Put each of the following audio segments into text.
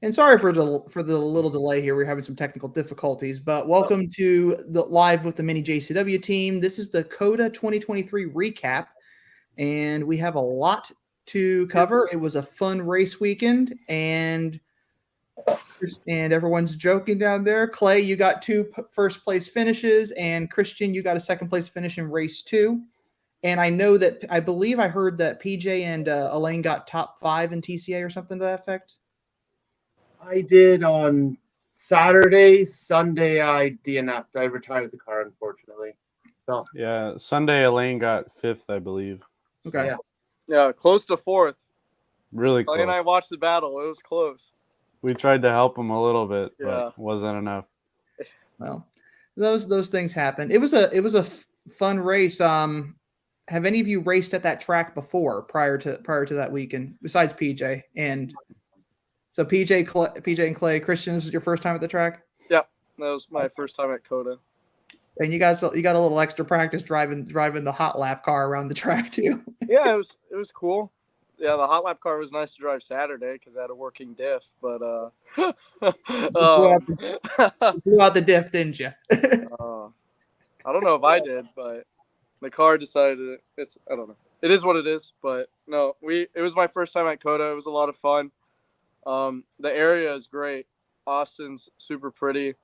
And sorry for the little delay here. We're having some technical difficulties, but welcome to the live with the MINI JCW team. This is the Cota 2023 recap, and we have a lot to cover. It was a fun race weekend, and everyone's joking down there. Clay, you got two first place finishes, and Cristian, you got a second place finish in race 2. And I believe I heard that PJ and Alain got top 5 in TCA or something to that effect. I did on Saturday. Sunday, I DNF'd. I retired the car, unfortunately. So yeah, Sunday Alain got 5th, I believe. Okay. Yeah, close to 4th. Really close. Clay and I watched the battle. It was close. We tried to help him a little bit, but wasn't enough. Well, those things happen. It was a fun race. Have any of you raced at that track before prior to that weekend besides PJ? And so PJ and Clay, Cristian, this is your first time at the track? Yeah, that was my first time at Cota. And you got a little extra practice driving the hot lap car around the track too. Yeah, it was cool. Yeah, the hot lap car was nice to drive Saturday because I had a working diff, but blew out the diff, didn't you? I don't know if I did, but the car decided I don't know. It is what it is, but no, it was my first time at Cota. It was a lot of fun. The area is great. Austin's super pretty.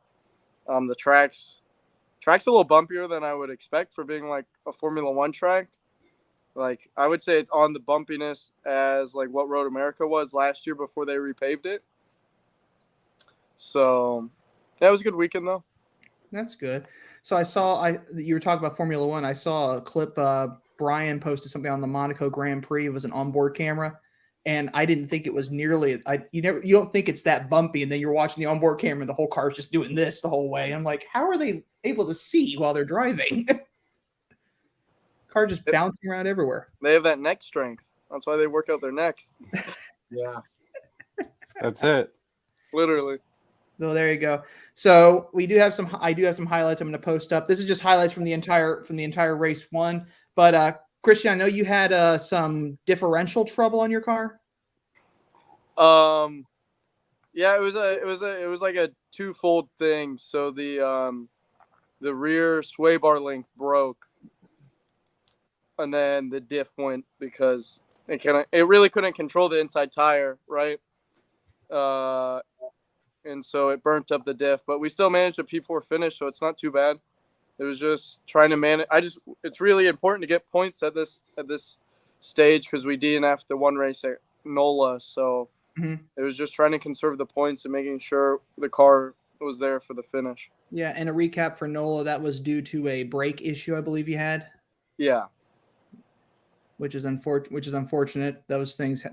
The track's a little bumpier than I would expect for being like a Formula One track. Like I would say it's on the bumpiness as like what Road America was last year before they repaved it. So yeah, it was a good weekend though. That's good. So you were talking about Formula One. I saw a clip. Brian posted something on the Monaco Grand Prix. It was an onboard camera, and I didn't think it was nearly. You don't think it's that bumpy, and then you're watching the onboard camera, and the whole car is just doing this the whole way. And I'm like, how are they able to see while they're driving? Car just bouncing around everywhere. They have that neck strength. That's why they work out their necks. Yeah, that's it. Literally. So there you go. So I do have some highlights I'm going to post up. This is just highlights from the entire race 1. But Cristian, I know you had some differential trouble on your car. Yeah, it was like a twofold thing. So the rear sway bar link broke, and then the diff went because it really couldn't control the inside tire, right? And so it burnt up the diff, but we still managed a P4 finish, so it's not too bad. It was just trying to manage. It's really important to get points at this stage because we DNF'd the one race at NOLA, so it was just trying to conserve the points and making sure the car was there for the finish. Yeah, and a recap for NOLA, that was due to a brake issue, I believe you had. Yeah. Which is unfortunate. Those things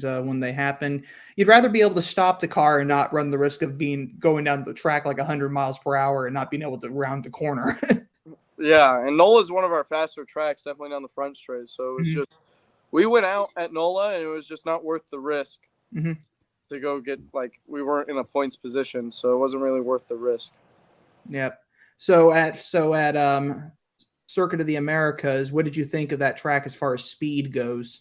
when they happen, you'd rather be able to stop the car and not run the risk of going down the track like 100 miles per hour and not being able to round the corner. Yeah, and NOLA is one of our faster tracks, definitely down the front straight. So it was just we went out at NOLA and it was just not worth the risk to go get we weren't in a points position, so it wasn't really worth the risk. Yep. So at Circuit of the Americas, what did you think of that track as far as speed goes?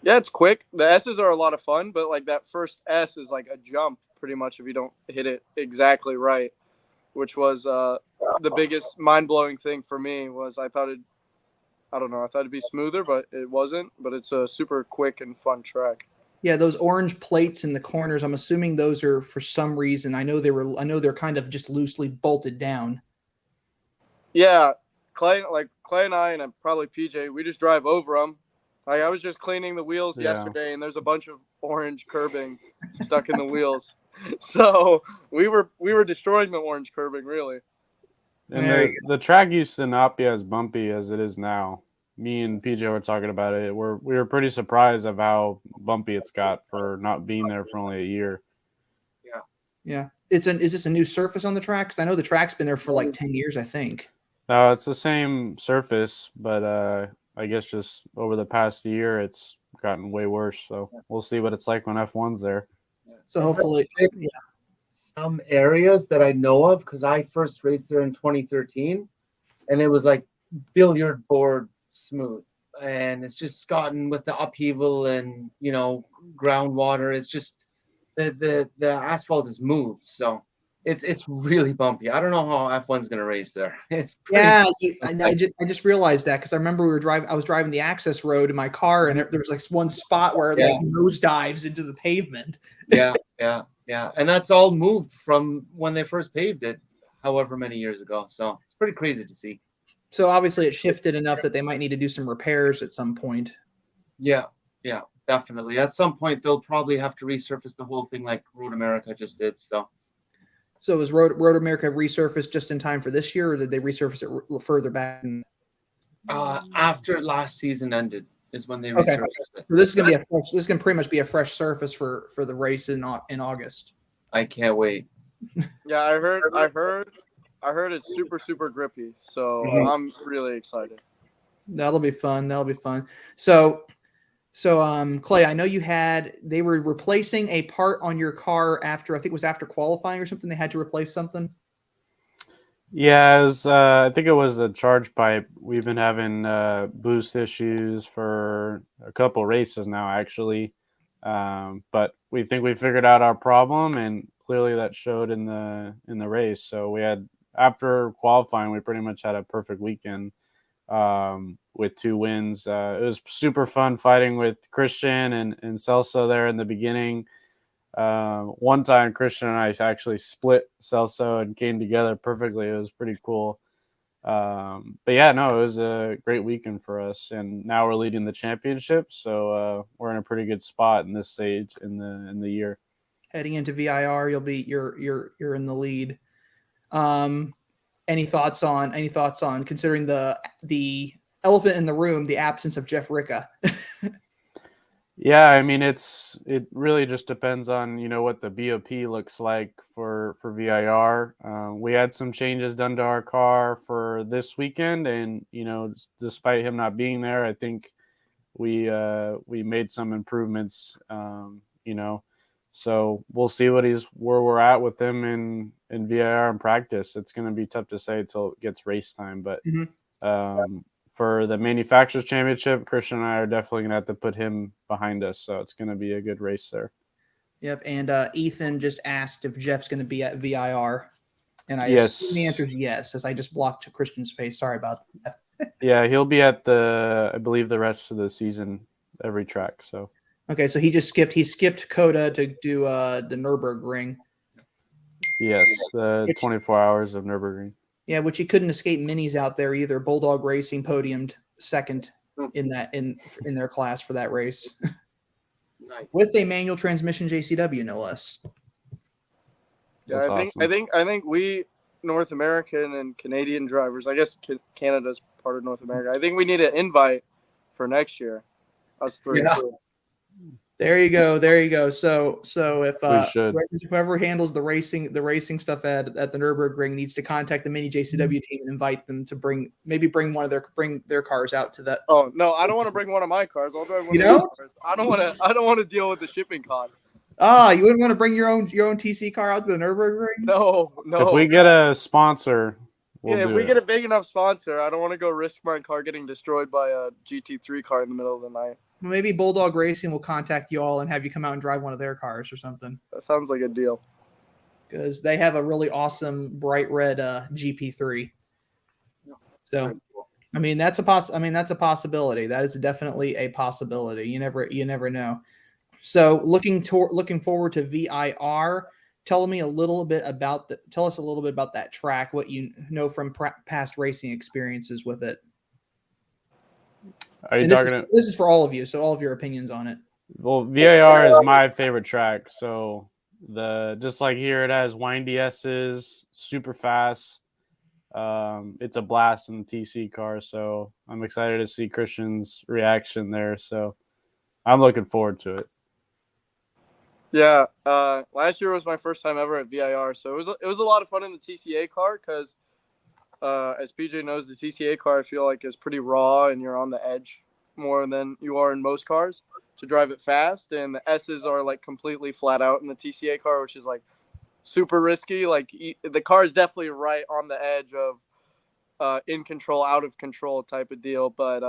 Yeah, it's quick. The S's are a lot of fun, but that first S is like a jump pretty much if you don't hit it exactly right, which was the biggest mind-blowing thing for me. Was I thought it'd be smoother, but it wasn't. But it's a super quick and fun track. Yeah, those orange plates in the corners, I'm assuming those are for some reason. I know they're kind of just loosely bolted down. Yeah. Clay and I and probably PJ, we just drive over them. I was just cleaning the wheels yesterday, and there's a bunch of orange curbing stuck in the wheels. So we were destroying the orange curbing, really. And the track used to not be as bumpy as it is now. Me and PJ were talking about it. We were pretty surprised of how bumpy it's got for not being there for only a year. Yeah. Is this a new surface on the track? Because I know the track's been there for like 10 years, I think. No, it's the same surface, but I guess just over the past year, it's gotten way worse. So we'll see what it's like when F1's there. So hopefully, some areas that I know of, because I first raced there in 2013, and it was like billiard board smooth, and it's just gotten with the upheaval and groundwater. It's just the asphalt has moved, so it's really bumpy. I don't know how F1's gonna race there. It's pretty. Yeah, I just realized that because I remember I was driving the access road in my car, and there was like one spot where it like nosedives into the pavement. Yeah, and that's all moved from when they first paved it, however many years ago. So it's pretty crazy to see. So obviously it shifted enough that they might need to do some repairs at some point. Yeah, definitely. At some point, they'll probably have to resurface the whole thing like Road America just did. So was Road America resurfaced just in time for this year, or did they resurface it further back? After last season ended is when they resurfaced it. So this is gonna be this is gonna pretty much be a fresh surface for the race in August. I can't wait. Yeah, I heard it's super, super grippy. So I'm really excited. That'll be fun. So, Clay, I know they were replacing a part on your car after, I think it was after qualifying or something. They had to replace something. Yeah, I think it was a charge pipe. We've been having boost issues for a couple races now, actually. But we think we figured out our problem, and clearly that showed in the race. So after qualifying, we pretty much had a perfect weekend. With 2 wins. It was super fun fighting with Cristian and Celso there in the beginning. One time Cristian and I actually split Celso and came together perfectly. It was pretty cool. But yeah, no, it was a great weekend for us, and now we're leading the championship, so we're in a pretty good spot in this stage in the year. Heading into VIR, you're in the lead. Any thoughts on considering the elephant in the room, the absence of Jeff Ricca? Yeah, I mean, it really just depends on, what the BOP looks like for VIR. We had some changes done to our car for this weekend, and, despite him not being there, I think we made some improvements, so we'll see where we're at with him in VIR and practice. It's going to be tough to say until it gets race time, but for the Manufacturers Championship, Cristian and I are definitely going to have to put him behind us, so it's going to be a good race there. Yep, and Ethan just asked if Jeff's going to be at VIR, and I assume the answer is yes, as I just blocked Cristian's face. Sorry about that. Yeah, he'll be at I believe the rest of the season, every track. So okay, so he skipped Cota to do the Nürburgring. Yes, the 24 hours of Nürburgring. Yeah, which he couldn't escape minis out there either. Bulldog Racing podiumed second in their class for that race. Nice. With a manual transmission JCW, no less. Yeah, I think we North American and Canadian drivers, I guess Canada's part of North America, I think we need an invite for next year. Us three. Yeah. There you go. So if whoever handles the racing stuff at the Nürburgring needs to contact the MINI JCW team and invite them to bring their cars out to that. Oh no, I don't want to bring one of my cars. I'll drive one of your cars. I don't want to deal with the shipping costs. You wouldn't want to bring your own TC car out to the Nürburgring? No. If we get a sponsor, if we get a big enough sponsor, I don't want to go risk my car getting destroyed by a GT3 car in the middle of the night. Maybe Bulldog Racing will contact you all and have you come out and drive one of their cars or something. That sounds like a deal. Because they have a really awesome bright red GP3. So, I mean, that's a possibility. That is definitely a possibility. You never know. So, looking forward to VIR. Tell us a little bit about that track. What you know from past racing experiences with it. Are you this is for all of you, so all of your opinions on it. Well, VIR is my favorite track. So just like here, it has windy S's, super fast. It's a blast in the TC car. So I'm excited to see Cristian's reaction there. So I'm looking forward to it. Yeah, last year was my first time ever at VIR, so it was a lot of fun in the TCA car because. As PJ knows, the TCA car I feel like is pretty raw and you're on the edge more than you are in most cars to drive it fast. And the S's are like completely flat out in the TCA car, which is like super risky. Like the car is definitely right on the edge of in control, out of control type of deal. But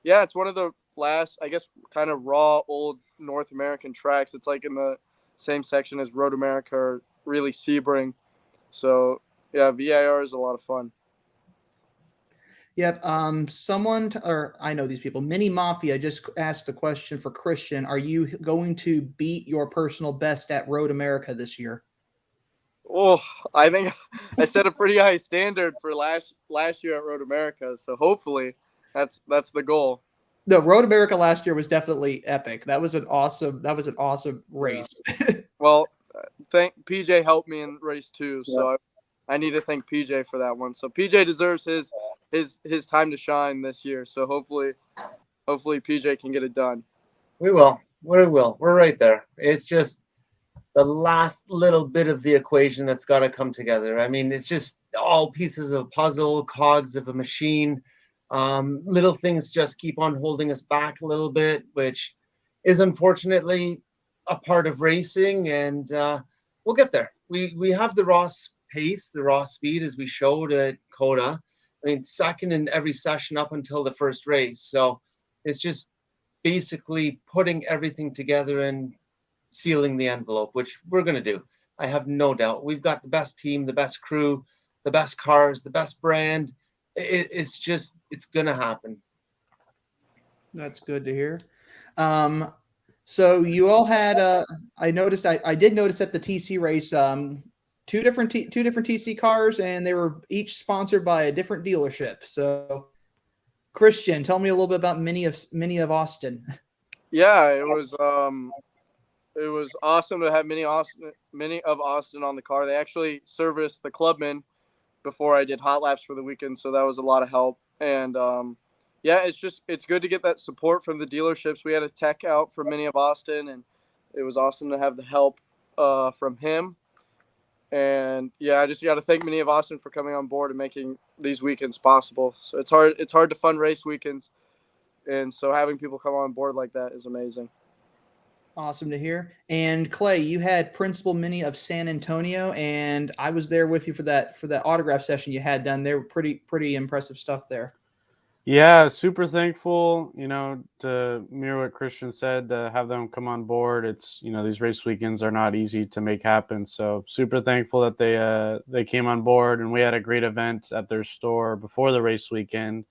it's one of the last, I guess, kind of raw old North American tracks. It's like in the same section as Road America or really Sebring. So yeah, VIR is a lot of fun. Yep. Or I know these people. Mini Mafia just asked a question for Cristian. Are you going to beat your personal best at Road America this year? Oh, I think I set a pretty high standard for last year at Road America. So hopefully that's the goal. No, Road America last year was definitely epic. That was an awesome race. Yeah. Well, thank PJ helped me in race 2, so I need to thank PJ for that one. So PJ deserves his time to shine this year. So hopefully PJ can get it done. We will. We're right there. It's just the last little bit of the equation that's got to come together. I mean, it's just all pieces of a puzzle, cogs of a machine. Little things just keep on holding us back a little bit, which is unfortunately a part of racing, and we'll get there. We have the raw pace, the raw speed, as we showed at Cota. I mean, second in every session up until the first race. So it's just basically putting everything together and sealing the envelope, which we're going to do. I have no doubt. We've got the best team, the best crew, the best cars, the best brand. It's going to happen. That's good to hear. So you all had, I did notice at the TC race, two different TC cars, and they were each sponsored by a different dealership. So Cristian, tell me a little bit about Mini of Austin. Yeah, it was awesome to have Mini of Austin on the car. They actually serviced the Clubman before I did hot laps for the weekend, so that was a lot of help. And yeah, it's good to get that support from the dealerships. We had a tech out from Mini of Austin, and it was awesome to have the help from him. And yeah, I just got to thank Mini of Austin for coming on board and making these weekends possible. So it's hard to fund race weekends, and so having people come on board like that is amazing. Awesome to hear. And Clay, you had Principal Mini of San Antonio, and I was there with you for that autograph session you had done. They were pretty impressive stuff there. Yeah, super thankful, to mirror what Cristian said, to have them come on board. It's, these race weekends are not easy to make happen. So super thankful that they came on board, and we had a great event at their store before the race weekend.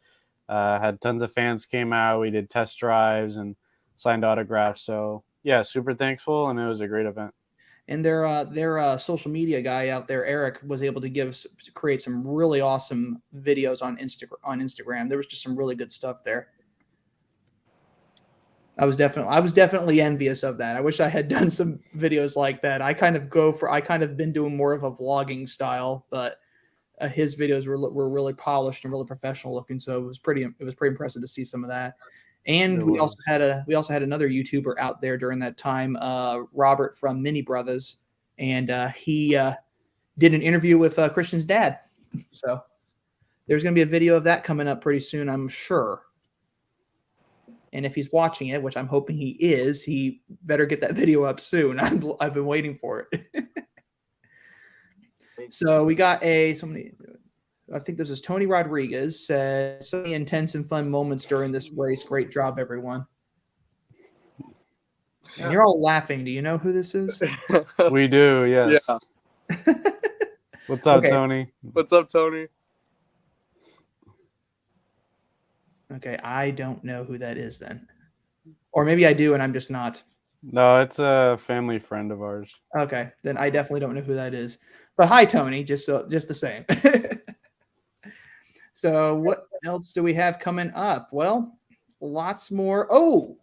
Had tons of fans came out. We did test drives and signed autographs. So yeah, super thankful, and it was a great event. And their social media guy out there, Eric, was able to create some really awesome videos on Instagram. There was just some really good stuff there. I was definitely envious of that. I wish I had done some videos like that. I kind of been doing more of a vlogging style, but his videos were really polished and really professional looking. So it was pretty impressive to see some of that. And we also had another YouTuber out there during that time, Robert from Mini Brothers, and he did an interview with Cristian's dad. So there's going to be a video of that coming up pretty soon, I'm sure. And if he's watching it, which I'm hoping he is, he better get that video up soon. I've been waiting for it. So we got somebody. I think this is Tony Rodriguez, said, so many intense and fun moments during this race. Great job, everyone. Yeah. And you're all laughing. Do you know who this is? We do, yes. Yeah. What's up, Tony? What's up, Tony? Okay, I don't know who that is then. Or maybe I do and I'm just not. No, it's a family friend of ours. Okay, then I definitely don't know who that is. But hi, Tony, just the same. So what else do we have coming up? Well, lots more. Oh,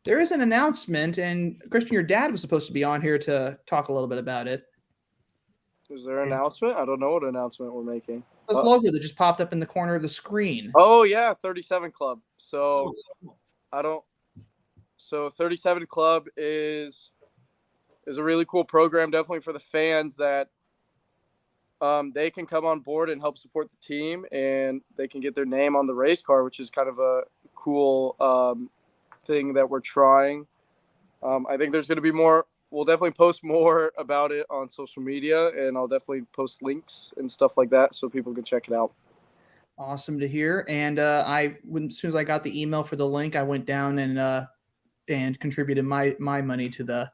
there is an announcement, and Cristian, your dad was supposed to be on here to talk a little bit about it. Is there an announcement? I don't know what announcement we're making. This logo that just popped up in the corner of the screen. Oh yeah, 37 Club. So 37 Club is a really cool program, definitely for the fans that they can come on board and help support the team, and they can get their name on the race car, which is kind of a cool thing that we're trying. I think there's going to be more. We'll definitely post more about it on social media, and I'll definitely post links and stuff like that so people can check it out. Awesome to hear. And as soon as I got the email for the link, I went down and and contributed my money to the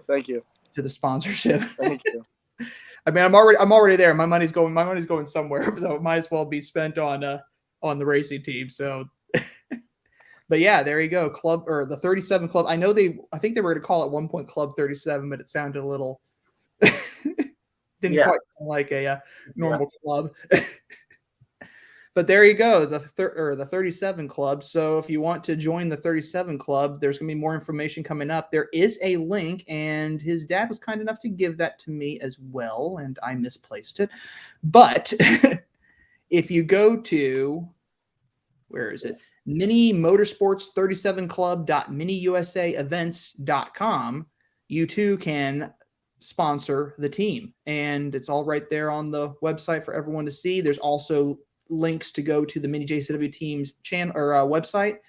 thank you. to the sponsorship. Thank you. I mean, I'm already there. My money's going somewhere, so it might as well be spent on the racing team. So, but yeah, there you go. Club, or the 37 club. I think they were going to call it 1 point Club 37, but it sounded a little didn't quite sound like a normal club. But there you go, the 37 club. So if you want to join the 37 club, there's going to be more information coming up. There is a link, and his dad was kind enough to give that to me as well, and I misplaced it. But if you go to, where is it? MINI Motorsports 37 Club.miniusaevents.com, you too can sponsor the team. And it's all right there on the website for everyone to see. There's also links to go to the MINI JCW Team's channel or website,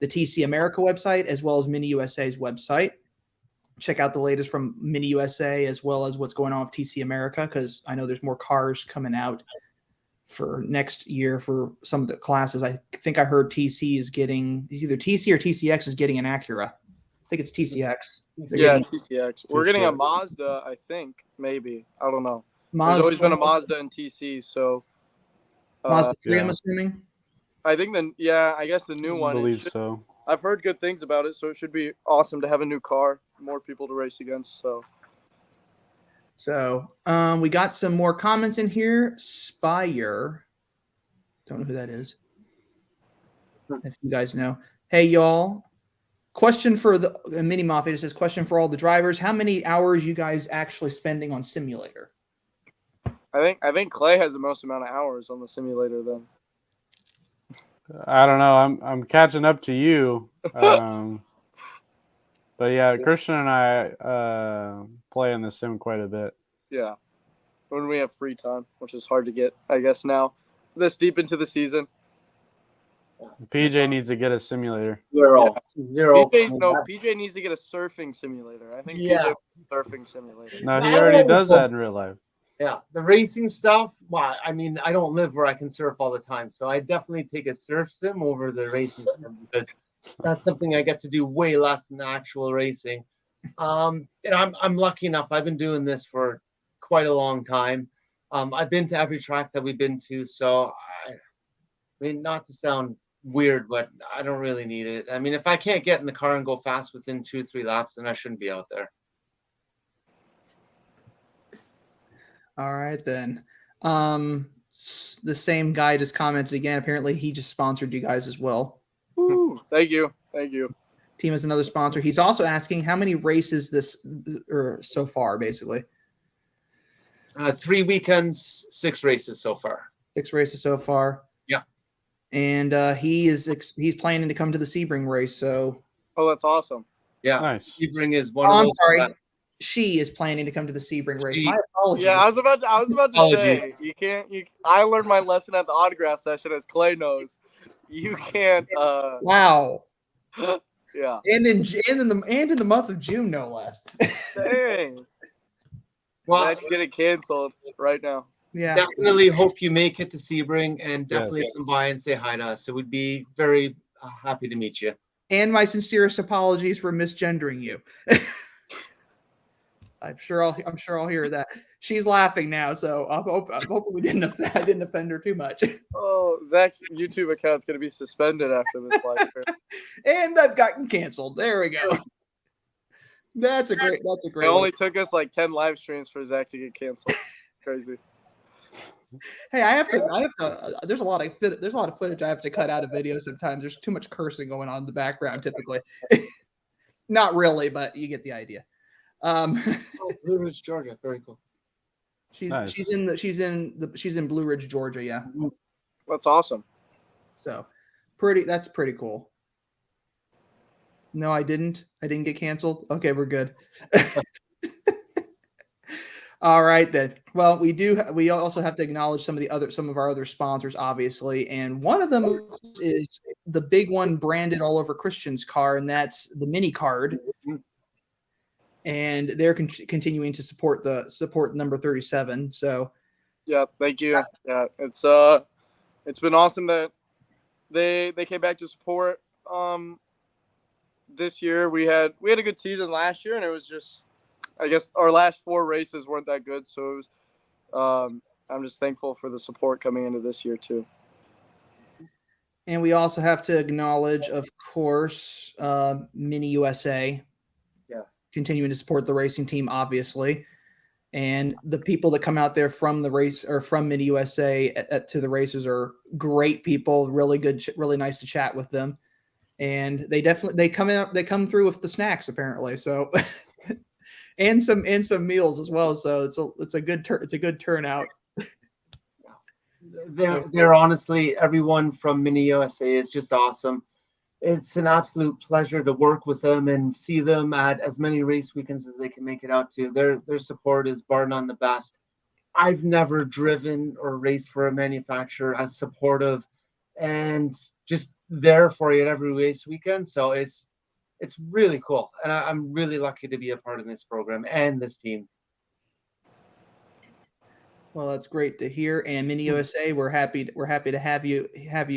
the TC America website, as well as MINI USA's website. Check out the latest from MINI USA as well as what's going on with TC America, because I know there's more cars coming out for next year for some of the classes. I think I heard TC is getting, either TC or TCX is getting an Acura. I think it's TCX. Yeah, TCX. We're getting a Mazda, I think, maybe. I don't know. There's always been a Mazda and TC, so Mazda 3, I'm assuming. I think I guess the new one. I believe so. I've heard good things about it, so it should be awesome to have a new car, more people to race against. So we got some more comments in here. Spire, don't know who that is. If you guys know, hey y'all. Question for the Mini Mafia. It says, question for all the drivers: how many hours you guys actually spending on simulator? I think Clay has the most amount of hours on the simulator then. I don't know. I'm catching up to you. But yeah, Christian and I play in the sim quite a bit. Yeah. When we have free time, which is hard to get, I guess, now. This deep into the season. PJ needs to get a simulator. Zero. PJ needs to get a surfing simulator. I think PJ needs a surfing simulator. No, he already does that in real life. Yeah, the racing stuff. Well, I mean, I don't live where I can surf all the time, so I definitely take a surf sim over the racing sim because that's something I get to do way less than actual racing. And I'm lucky enough. I've been doing this for quite a long time. I've been to every track that we've been to, so I mean, not to sound weird, but I don't really need it. I mean, if I can't get in the car and go fast within 2-3 laps, then I shouldn't be out there. All right, then. The same guy just commented again. Apparently, he just sponsored you guys as well. Woo, thank you. Thank you. Team is another sponsor. He's also asking how many races so far, basically. 3 weekends, 6 races so far. 6 races so far. Yeah. And he's planning to come to the Sebring race. So. Oh, that's awesome. Yeah. Nice. Sebring is one. I'm sorry. She is planning to come to the Sebring race. My apologies. Yeah, I was about to say you can't. I learned my lesson at the autograph session, as Clay knows. You can't. Wow. Yeah. And in the month of June, no less. Dang. Well, let's get it canceled right now. Yeah. Definitely hope you make it to Sebring, and definitely come by and say hi to us. It would be very happy to meet you. And my sincerest apologies for misgendering you. I'm sure I'll hear that. She's laughing now, so I'm hoping I didn't offend her too much. Oh, Zach's YouTube account's gonna be suspended after this live stream. And I've gotten canceled. There we go. That's a great. It only took us like 10 live streams for Zach to get canceled. Crazy. Hey, I have to. There's a lot of footage I have to cut out of videos sometimes. There's too much cursing going on in the background typically. Not really, but you get the idea. Blue Ridge, Georgia. Very cool. She's in Blue Ridge, Georgia. Yeah. That's awesome. So that's pretty cool. No, I didn't get canceled. Okay, we're good. All right then. Well, we also have to acknowledge some of our other sponsors, obviously, and one of them is the big one branded all over Christian's car, and that's the Mini Card. And they're continuing to support number 37. So, yeah, thank you. Yeah, it's been awesome that they came back to support this year we had a good season last year, and it was just, I guess our last 4 races weren't that good. So it was, I'm just thankful for the support coming into this year too. And we also have to acknowledge, of course, Mini USA. Yes. Continuing to support the racing team, obviously. And the people that come out there from the race or from Mini USA to the races are great people, really good, really nice to chat with them. And they come through with the snacks apparently. So, and some meals as well. So it's a good turnout. They're honestly, everyone from Mini USA is just awesome. It's an absolute pleasure to work with them and see them at as many race weekends as they can make it out to. Their support is bar none the best. I've never driven or raced for a manufacturer as supportive and just there for you at every race weekend. So it's really cool. And I'm really lucky to be a part of this program and this team. Well, that's great to hear. And Mini USA, we're happy to have you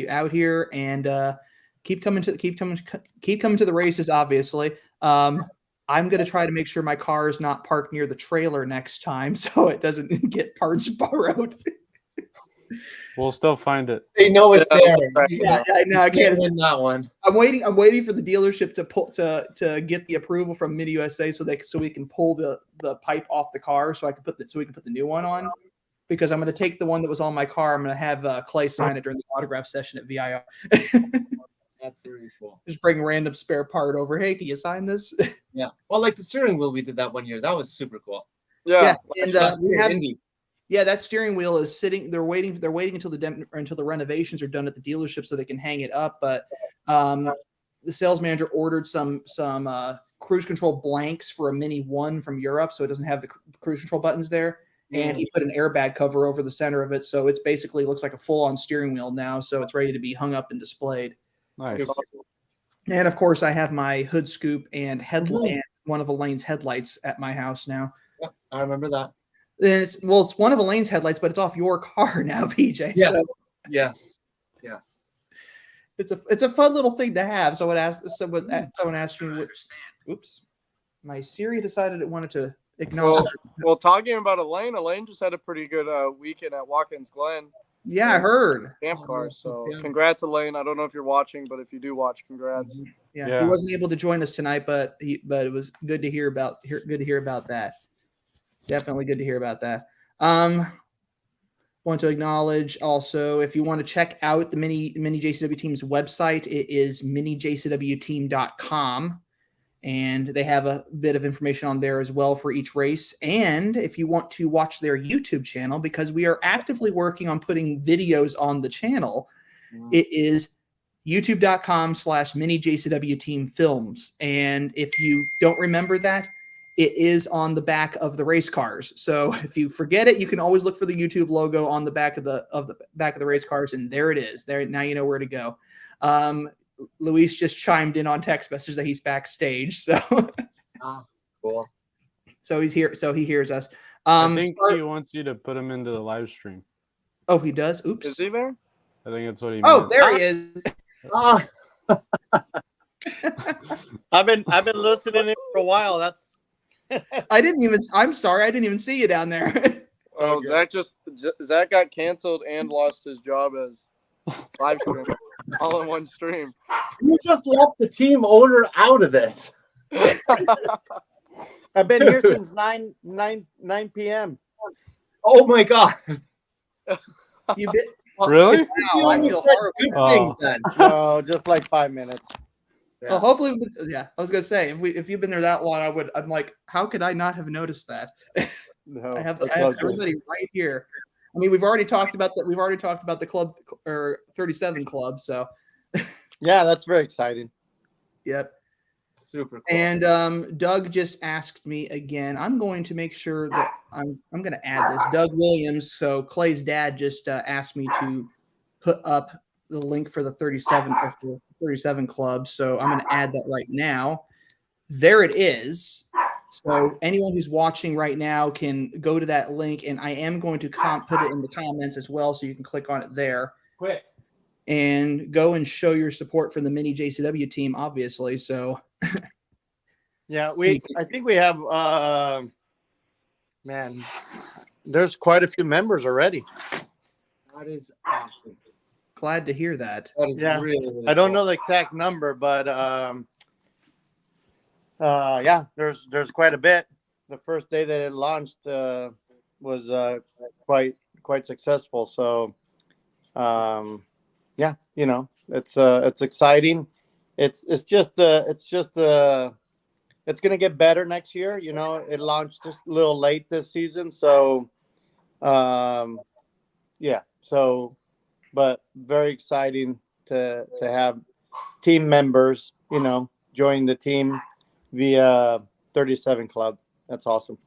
out here and keep coming to the races. Obviously, I'm going to try to make sure my car is not parked near the trailer next time, so it doesn't get parts borrowed. We'll still find it. They know it's there. Yeah, I know. I can't win that one. I'm waiting for the dealership to get the approval from Mini USA so we can pull the pipe off the car so we can put the new one on. Because I'm going to take the one that was on my car. I'm going to have Clay sign it during the autograph session at VIR. That's very cool. Just bring a random spare part over. Hey, can you sign this? Yeah. Well, like the steering wheel we did that one year. That was super cool. Yeah. And that steering wheel is sitting. They're waiting until the renovations are done at the dealership so they can hang it up. But the sales manager ordered some cruise control blanks for a Mini 1 from Europe, so it doesn't have the cruise control buttons there. And he put an airbag cover over the center of it, so it's basically looks like a full-on steering wheel now. So it's ready to be hung up and displayed. Nice. And of course, I have my hood scoop and headlamp, one of Elaine's headlights at my house now. Yeah, I remember that. And it's one of Elaine's headlights, but it's off your car now, PJ. Yes. So Yes. it's a fun little thing to have. Someone asked me. Oops, my Siri decided it wanted to ignore. Well, talking about Elaine just had a pretty good weekend at Watkins Glen. Yeah, I heard. Camp car. So congrats, Elaine. I don't know if you're watching, but if you do watch, congrats. Yeah. He wasn't able to join us tonight, but it was good to hear about that. Definitely good to hear about that. Want to acknowledge also, if you want to check out the Mini JCW Team's website, it is minijcwteam.com. And they have a bit of information on there as well for each race. And if you want to watch their YouTube channel, because we are actively working on putting videos on the channel, it is youtube.com/Mini JCW Team Films. And if you don't remember that, it is on the back of the race cars. So if you forget it, you can always look for the YouTube logo on the back of the race cars, and there it is. There now you know where to go. Luis just chimed in on text message that he's backstage. So cool. So he's here. So he hears us. I think he wants you to put him into the live stream. Oh, he does. Oops. Is he there? I think that's what he. Oh, meant. there he is. I've been listening in for a while. That's. I'm sorry. I didn't even see you down there. Oh, Zach got canceled and lost his job as live stream all in one stream. You just left the team owner out of this. I've been here since 9 p.m. Oh my God. You bit Really? You only said good things then. No, just like 5 minutes. Yeah. Well, hopefully, I was gonna say if you've been there that long, I'm like, how could I not have noticed that? No, I have everybody right here. I mean, we've already talked about that. We've already talked about the club or 37 club. So, yeah, that's very exciting. Yep. Super cool. And Doug just asked me again. I'm going to make sure that I'm going to add this. Doug Williams. So Clay's dad just asked me to put up the link for the 37 club. So I'm going to add that right now. There it is. So anyone who's watching right now can go to that link, and I am going to put it in the comments as well, so you can click on it there. Quick. and go and show your support for the Mini JCW team, obviously. So, Yeah, I think we have man, there's quite a few members already. That is awesome. glad to hear that. That is Yeah. really I don't cool. know the exact number, but yeah, there's quite a bit. The first day that it launched was quite successful. So yeah, it's exciting. It's gonna get better next year. It launched just a little late this season, so yeah. So, but very exciting to have team members, join the team via 37 Club. That's awesome.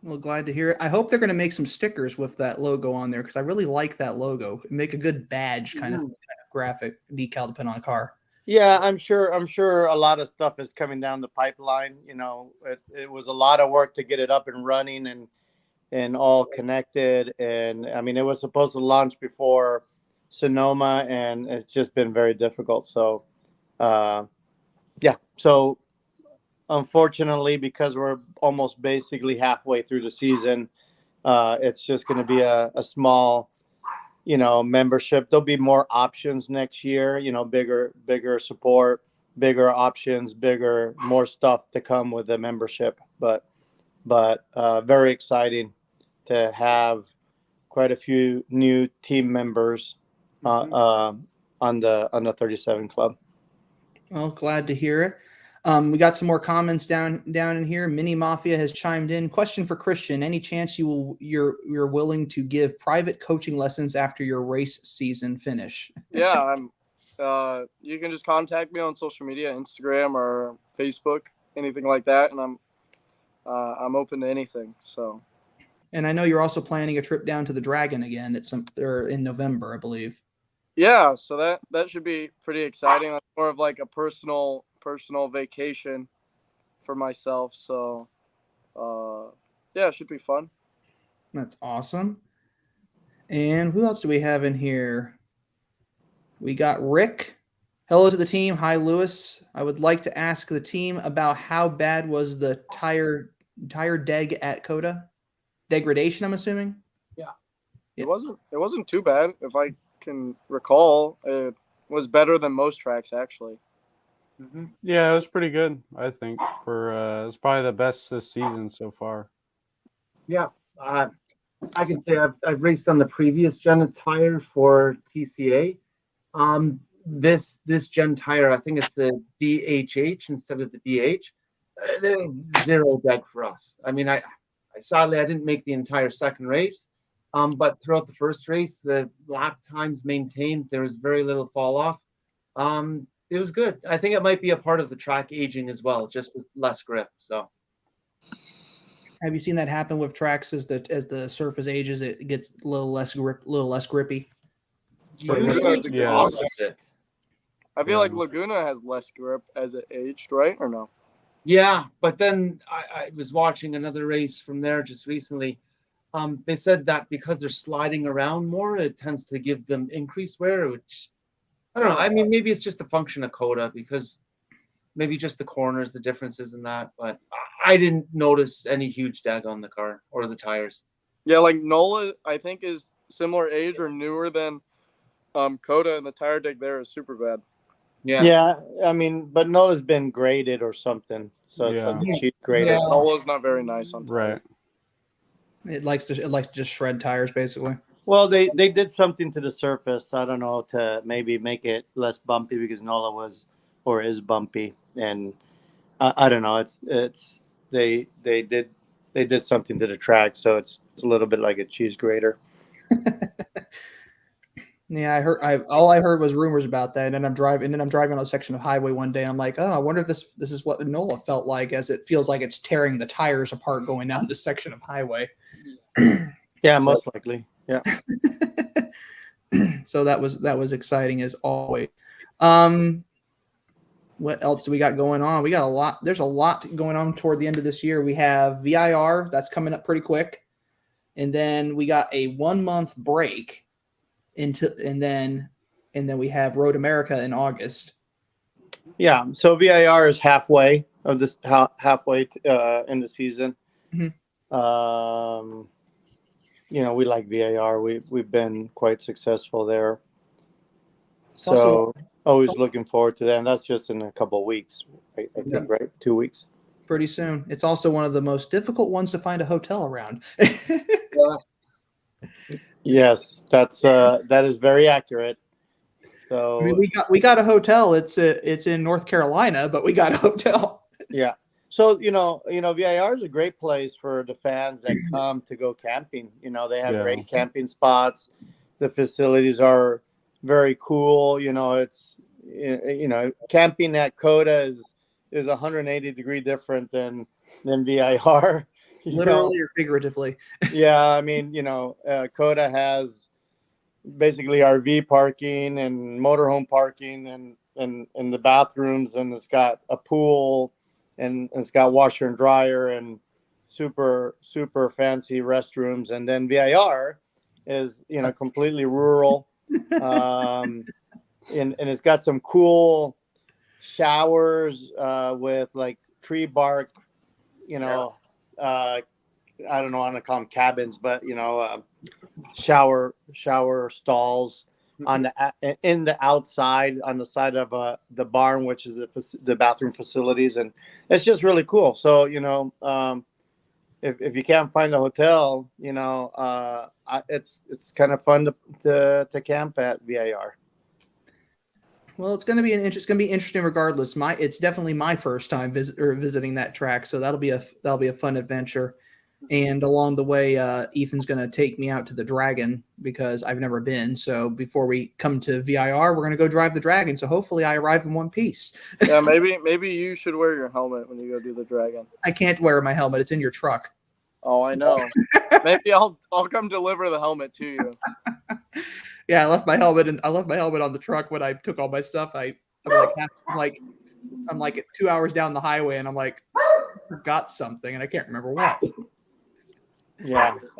Well, glad to hear it. I hope they're going to make some stickers with that logo on there because I really like that logo. Make a good badge kind of graphic decal to put on a car. Yeah, I'm sure a lot of stuff is coming down the pipeline. It was a lot of work to get it up and running and all connected. And I mean, it was supposed to launch before Sonoma, and it's just been very difficult. So, yeah. So, unfortunately, because we're almost basically halfway through the season, it's just going to be a small, membership. There'll be more options next year, bigger support, bigger options, more stuff to come with the membership. But very exciting to have quite a few new team members on the 37 Club. Well, glad to hear it. We got some more comments down in here. Mini Mafia has chimed in. Question for Cristian: any chance you're willing to give private coaching lessons after your race season finish? Yeah, you can just contact me on social media, Instagram or Facebook, anything like that, and I'm open to anything. So. And I know you're also planning a trip down to the Dragon again in November, I believe. Yeah, so that should be pretty exciting. Like more of like a personal vacation for myself. So, yeah, it should be fun. That's awesome. And who else do we have in here? We got Rick. Hello to the team. Hi, Lewis. I would like to ask the team about how bad was the tire deg at Cota? Degradation, I'm assuming. Yeah. It wasn't too bad. If I can recall, it was better than most tracks actually. Mm-hmm. Yeah, it was pretty good. I think it's probably the best this season so far. Yeah, I can say I've raced on the previous gen of tire for TCA. This gen tire, I think it's the DHH instead of the DH. There's zero deg for us. I mean, I sadly didn't make the entire second race, but throughout the first race, the lap times maintained. There was very little fall off. It was good. I think it might be a part of the track aging as well, just with less grip. So, have you seen that happen with tracks as the surface ages? It gets a little less grippy. Usually the the opposite. I feel like Laguna has less grip as it aged, right? Or no? Yeah, but then I was watching another race from there just recently. They said that because they're sliding around more, it tends to give them increased wear, which I don't know. I mean, maybe it's just a function of Cota because maybe just the corners, the differences in that. But I didn't notice any huge deg on the car or the tires. Yeah, like Nola, I think is similar age or newer than Cota, and the tire deg there is super bad. Yeah. I mean, but Nola's been graded or something, so it's like a cheap grader. Yeah. Nola's not very nice on tire. Right. It likes to just shred tires, basically. Well, they did something to the surface. I don't know, to maybe make it less bumpy because Nola was or is bumpy, and I don't know. It's they did something to the track, so it's a little bit like a cheese grater. Yeah, all I heard was rumors about that, and then I'm driving on a section of highway one day, and I'm like, oh, I wonder if this is what Nola felt like, as it feels like it's tearing the tires apart going down this section of highway. Yeah, most likely. Yeah. So that was exciting as always. What else do we got going on? We got a lot. There's a lot going on toward the end of this year. We have VIR that's coming up pretty quick, and then we got a 1 month break and then and then we have Road America in August. Yeah, so VIR is halfway of this halfway in the season. You know, we like VIR. We've been quite successful there. So also- always looking forward to that. And that's just in a couple of weeks, I think, right? 2 weeks. Pretty soon. It's also one of the most difficult ones to find a hotel around. Yes, that is very accurate. So I mean, we got a hotel. It's in North Carolina, but we got a hotel. yeah. So you know, VIR is a great place for the fans that come to go camping. You know, they have great camping spots. The facilities are very cool. You know, it's camping at Cota is 180-degree different than VIR. Literally or figuratively. Yeah, I mean, Cota has basically RV parking and motorhome parking and the bathrooms, and it's got a pool and it's got washer and dryer and super fancy restrooms. And then VIR is completely rural, and it's got some cool showers with like tree bark, I don't know, I want to call them cabins, but shower stalls in the outside on the side of the barn, which is the bathroom facilities, and it's just really cool. So if you can't find a hotel, it's kind of fun to camp at VIR. Well, it's going to be interesting regardless. It's definitely my first time visiting that track, so that'll be a fun adventure. And along the way, Ethan's going to take me out to the Dragon because I've never been. So before we come to VIR, we're going to go drive the Dragon. So hopefully I arrive in one piece. Yeah, maybe you should wear your helmet when you go do the Dragon. I can't wear my helmet. It's in your truck. Oh, I know. Maybe I'll come deliver the helmet to you. Yeah, I left my helmet on the truck when I took all my stuff. I'm like 2 hours down the highway, and I'm like, forgot something, and I can't remember what. Yeah, it's.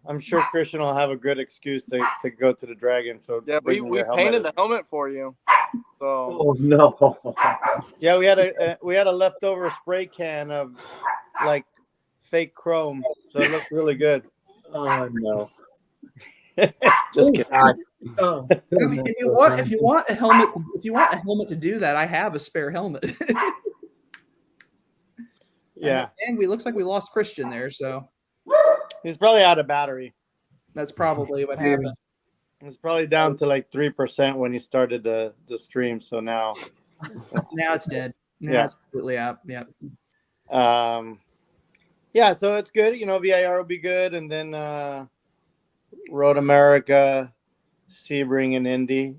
I'm sure Cristian will have a good excuse to go to the Dragon. So yeah, we painted the helmet for you. So. Oh no. Yeah, we had a leftover spray can of like fake chrome, so it looked really good. Oh no. Just kidding. Oh, if you want a helmet to do that, I have a spare helmet. Yeah, and we looks like we lost Cristian there, so he's probably out of battery. That's probably what happened. It's probably down to like 3% when he started the stream. So now it's dead. Now it's completely out. Yeah. Yeah. So it's good. VIR will be good, and then Road America, Sebring, and Indy.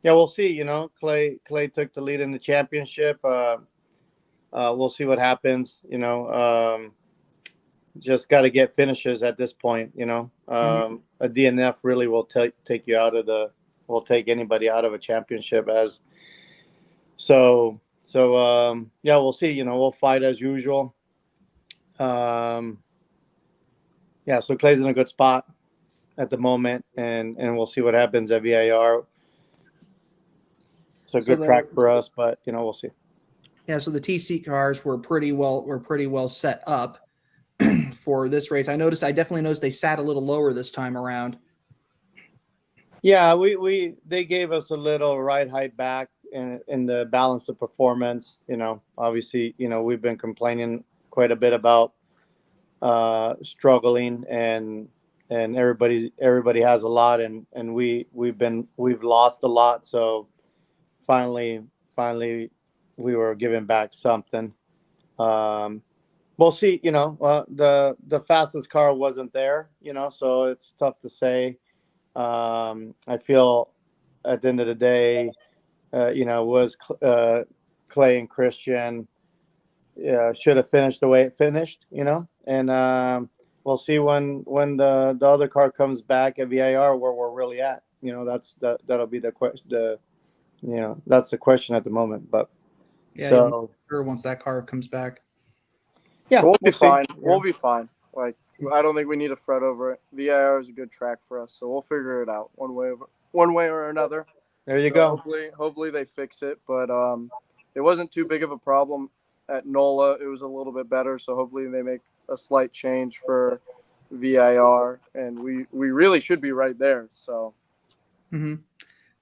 We'll see. Clay took the lead in the championship. We'll see what happens. Just got to get finishes at this point. A DNF really will take anybody out of a championship so we'll see. We'll fight as usual. So Clay's in a good spot at the moment, and we'll see what happens at VIR. It's a good track for us, but we'll see. Yeah, so the TC cars were pretty well set up for this race. I definitely noticed they sat a little lower this time around. Yeah, they gave us a little ride height back in the balance of performance. Obviously, we've been complaining quite a bit about struggling, and everybody has a lot, and we've lost a lot. So finally we were giving back something. We'll see. The fastest car wasn't there, so it's tough to say. I feel at the end of the day, was Clay and Cristian should have finished the way it finished, and we'll see when the other car comes back at VIR where we're really at. That'll be the question. That's the question at the moment. But yeah, so sure once that car comes back. Yeah, we'll be fine. Yeah. We'll be fine. Like I don't think we need to fret over it. VIR is a good track for us, so we'll figure it out one way or another. There you So go. hopefully they fix it, but it wasn't too big of a problem at NOLA. It was a little bit better, so hopefully they make a slight change for VIR, and we really should be right there. So. Mm-hmm.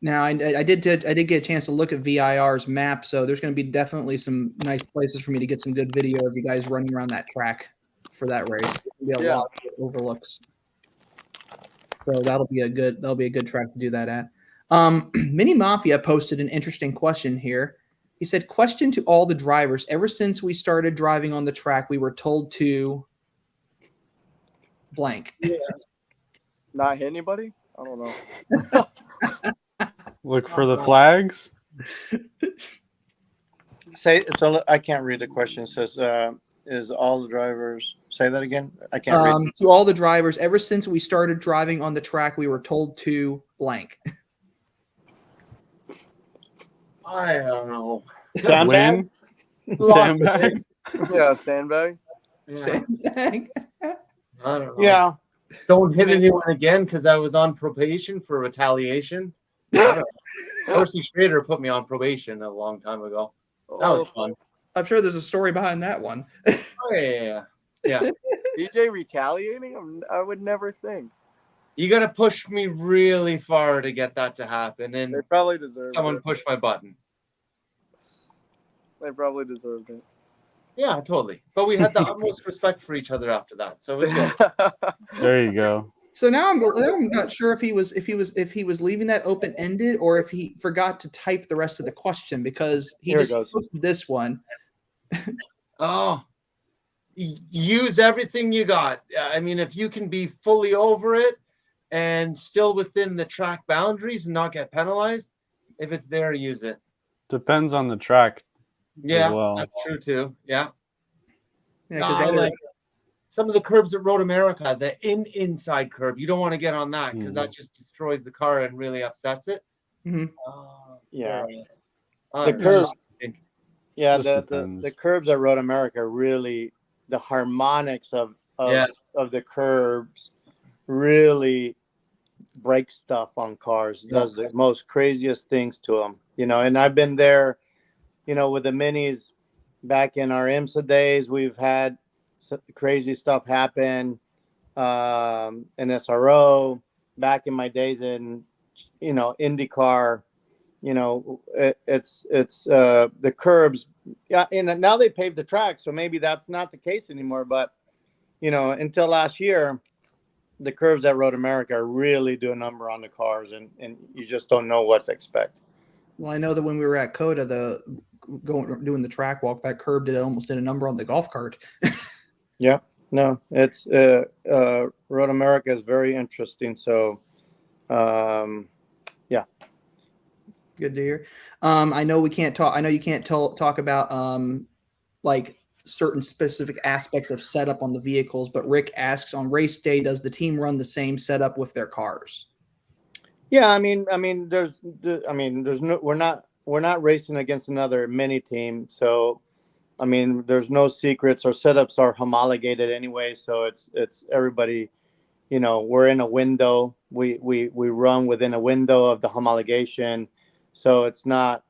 Now, I did get a chance to look at VIR's map, so there's going to be definitely some nice places for me to get some good video of you guys running around that track for that race. There'll be a lot of overlooks, so that'll be a good track to do that at. Mini Mafia posted an interesting question here. He said, "Question to all the drivers: ever since we started driving on the track, we were told to blank." Yeah. Not hit anybody? I don't know. Look for the flags. Say so. I can't read the question. It says, "Is all the drivers?" Say that again. I can't read. To all the drivers, ever since we started driving on the track, we were told to blank. I don't know. Sandbag? Sandbag. Yeah, sandbag. Sandbag. I don't know. Yeah. Don't hit anyone again because I was on probation for retaliation. Percy Schrader put me on probation a long time ago. That was fun. I'm sure there's a story behind that one. Oh, yeah. DJ retaliating? I would never think. You got to push me really far to get that to happen, and They probably deserved someone it. pushed my button. They probably deserved it. Yeah, totally. But we had the utmost respect for each other after that, so it was good. There you go. So now I'm not sure if he was leaving that open ended or if he forgot to type the rest of the question because he Here it just goes. posted this one. Oh, use everything you got. I mean, if you can be fully over it and still within the track boundaries and not get penalized, if it's there, use it. Depends on the track. Yeah, well. that's true too. Yeah. Yeah, I like some of the curbs at Road America, the inside curb. You don't want to get on that because that just destroys the car and really upsets it. Mm-hmm. Yeah. The curbs. Yeah, Just the depends. curbs at Road America really, the harmonics of the curbs really break stuff on cars. Does the most craziest things to them, and I've been there, with the minis back in our IMSA days. We've had some crazy stuff happen in SRO back in my days in, IndyCar. It's the curbs. Yeah. And now they paved the track. So maybe that's not the case anymore. But, until last year, the curbs at Road America really do a number on the cars and you just don't know what to expect. Well, I know that when we were at Cota, doing the track walk, that curb almost did a number on the golf cart. Yeah. No, it's Road America is very interesting. So, yeah. Good to hear. I know we can't talk. I know you can't talk about like certain specific aspects of setup on the vehicles, but Rick asks, on race day, does the team run the same setup with their cars? Yeah, we're not racing against another mini team, so there's no secrets. Our setups are homologated anyway, so it's everybody. We're in a window. We run within a window of the homologation, so it's not.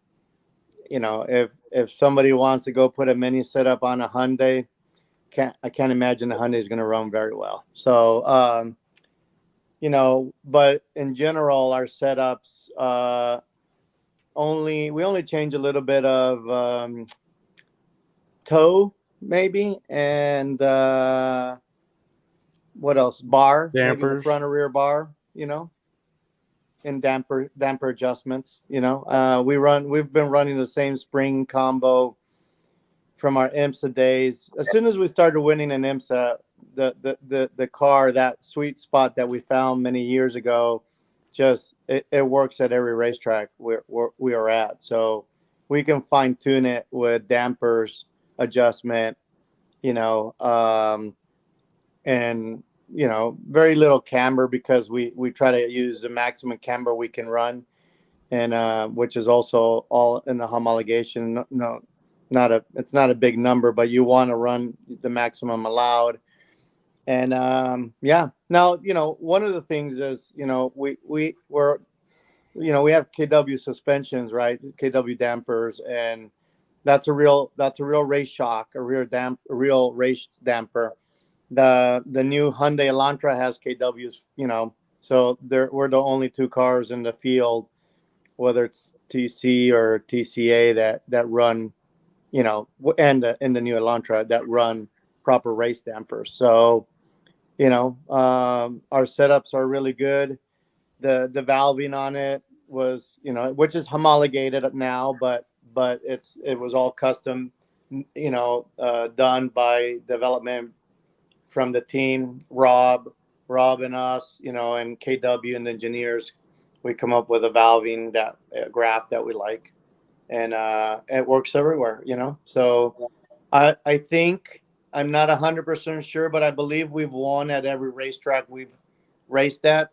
If somebody wants to go put a mini setup on a Hyundai, I can't imagine the Hyundai is going to run very well. So, but in general, our setups we only change a little bit of toe maybe, and what else? Bar, maybe the Dampers. front or rear bar, and damper adjustments. We've been running the same spring combo from our IMSA days. As soon as we started winning an IMSA, the car, that sweet spot that we found many years ago, just it works at every racetrack we are at. So we can fine tune it with dampers adjustment, and very little camber because we try to use the maximum camber we can run, and which is also all in the homologation. It's not a big number, but you want to run the maximum allowed. yeah. Now, one of the things is, we have KW suspensions, right? KW dampers, and that's a real race shock, a real race damper. The new Hyundai Elantra has KWs, so we're the only two cars in the field, whether it's TC or TCA that run, and in the new Elantra that run proper race dampers. So, our setups are really good. The valving on it was, which is homologated now, but it was all custom, done by development from the team, Rob and us, and KW and the engineers. We come up with a valving graph that we like, and it works everywhere, So I think, I'm not 100% sure, but I believe we've won at every racetrack we've raced at.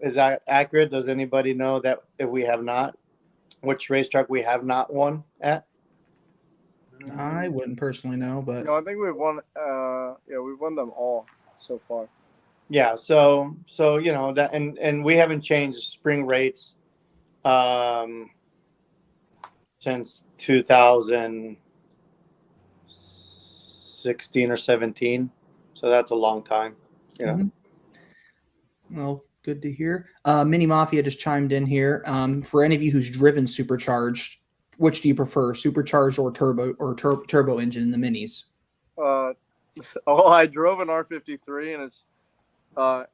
Is that accurate? Does anybody know that if we have not, which racetrack we have not won at? I wouldn't personally know, but No, I think we've won. We've won them all so far. Yeah. So that, and we haven't changed spring rates since 2016 or 17. So that's a long time. Mhm. Well, good to hear. Mini Mafia just chimed in here. For any of you who's driven supercharged, which do you prefer, supercharged or turbo engine in the minis? I drove an R53, and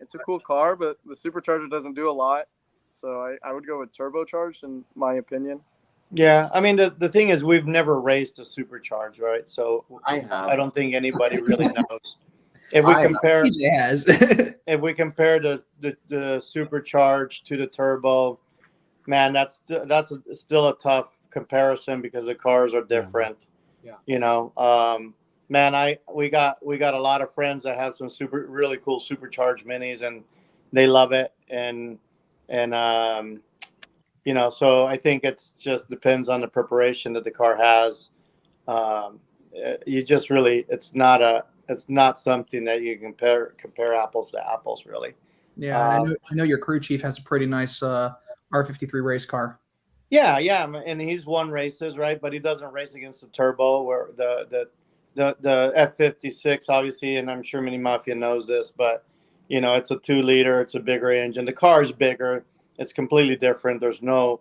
it's a cool car, but the supercharger doesn't do a lot. So I would go with turbocharged, in my opinion. Yeah, I mean the thing is, we've never raced a supercharged, right? So I have. I don't think anybody really knows. If we compare, if we compare the supercharged to the turbo, man, that's still a tough comparison because the cars are different. Yeah. Man, we got a lot of friends that have some really cool supercharged minis, and they love it, and so I think it's just depends on the preparation that the car has. It's not something that you compare apples to apples, really. Yeah, and I know your crew chief has a pretty nice R53 race car. Yeah, and he's won races, right? But he doesn't race against the turbo, where the F56, obviously, and I'm sure Mini Mafia knows this, but it's a 2-liter, it's a bigger engine. The car is bigger. It's completely different. There's no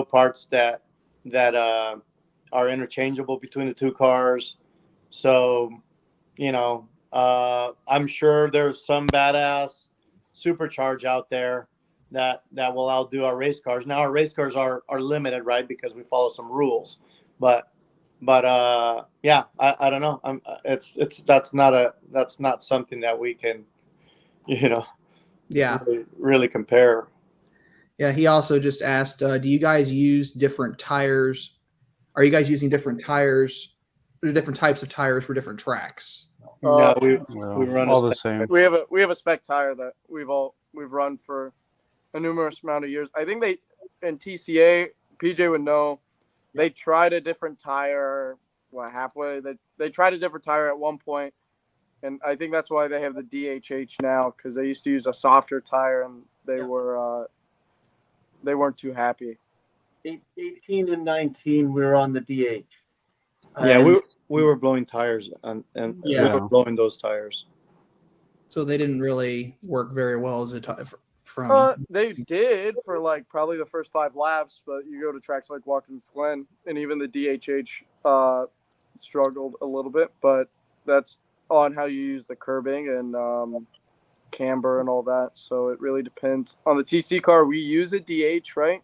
parts that are interchangeable between the two cars. So, I'm sure there's some badass supercharge out there that will outdo our race cars. Now our race cars are limited, right? Because we follow some rules, but yeah, I don't know. That's not something that we can, really compare. Yeah, he also just asked, do you guys use different tires? Are you guys using different tires, or different types of tires for different tracks? No, we run all the same. We have a spec tire that we've run for a numerous amount of years. I think in TCA, PJ would know, they tried a different tire. Halfway? They tried a different tire at one point, and I think that's why they have the DHH now, because they used to use a softer tire, and they weren't too happy. 18 and 19, we were on the DH. Yeah, we were blowing tires, and we were blowing those tires. So they didn't really work very well as a tire from. They did for probably the first 5 laps, but you go to tracks like Watkins Glen, and even the DHH struggled a little bit. But that's on how you use the curbing and camber and all that. So it really depends. On the TC car, we use a DH, right?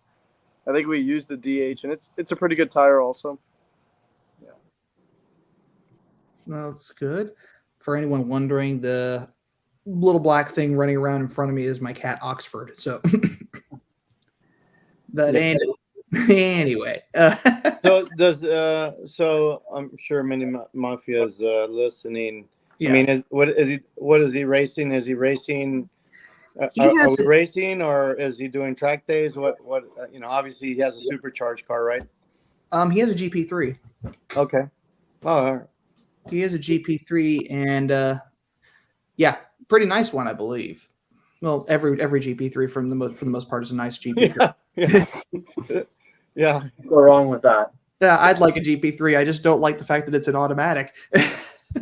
I think we use the DH, and it's a pretty good tire also. Yeah. Well, that's good. For anyone wondering, the little black thing running around in front of me is my cat Oxford. So, but anyway. So I'm sure Mini Mafia is listening. Yeah. I mean, what is he racing? Is he racing? Are we racing, or is he doing track days? What obviously he has a supercharged car, right? He has a GP3. Okay. Oh, all right. He has a GP3, and Yeah, pretty nice one, I believe. Well, every GP3 for the most part is a nice GP3. Yeah. Go wrong with that. Yeah, I'd like a GP3. I just don't like the fact that it's an automatic.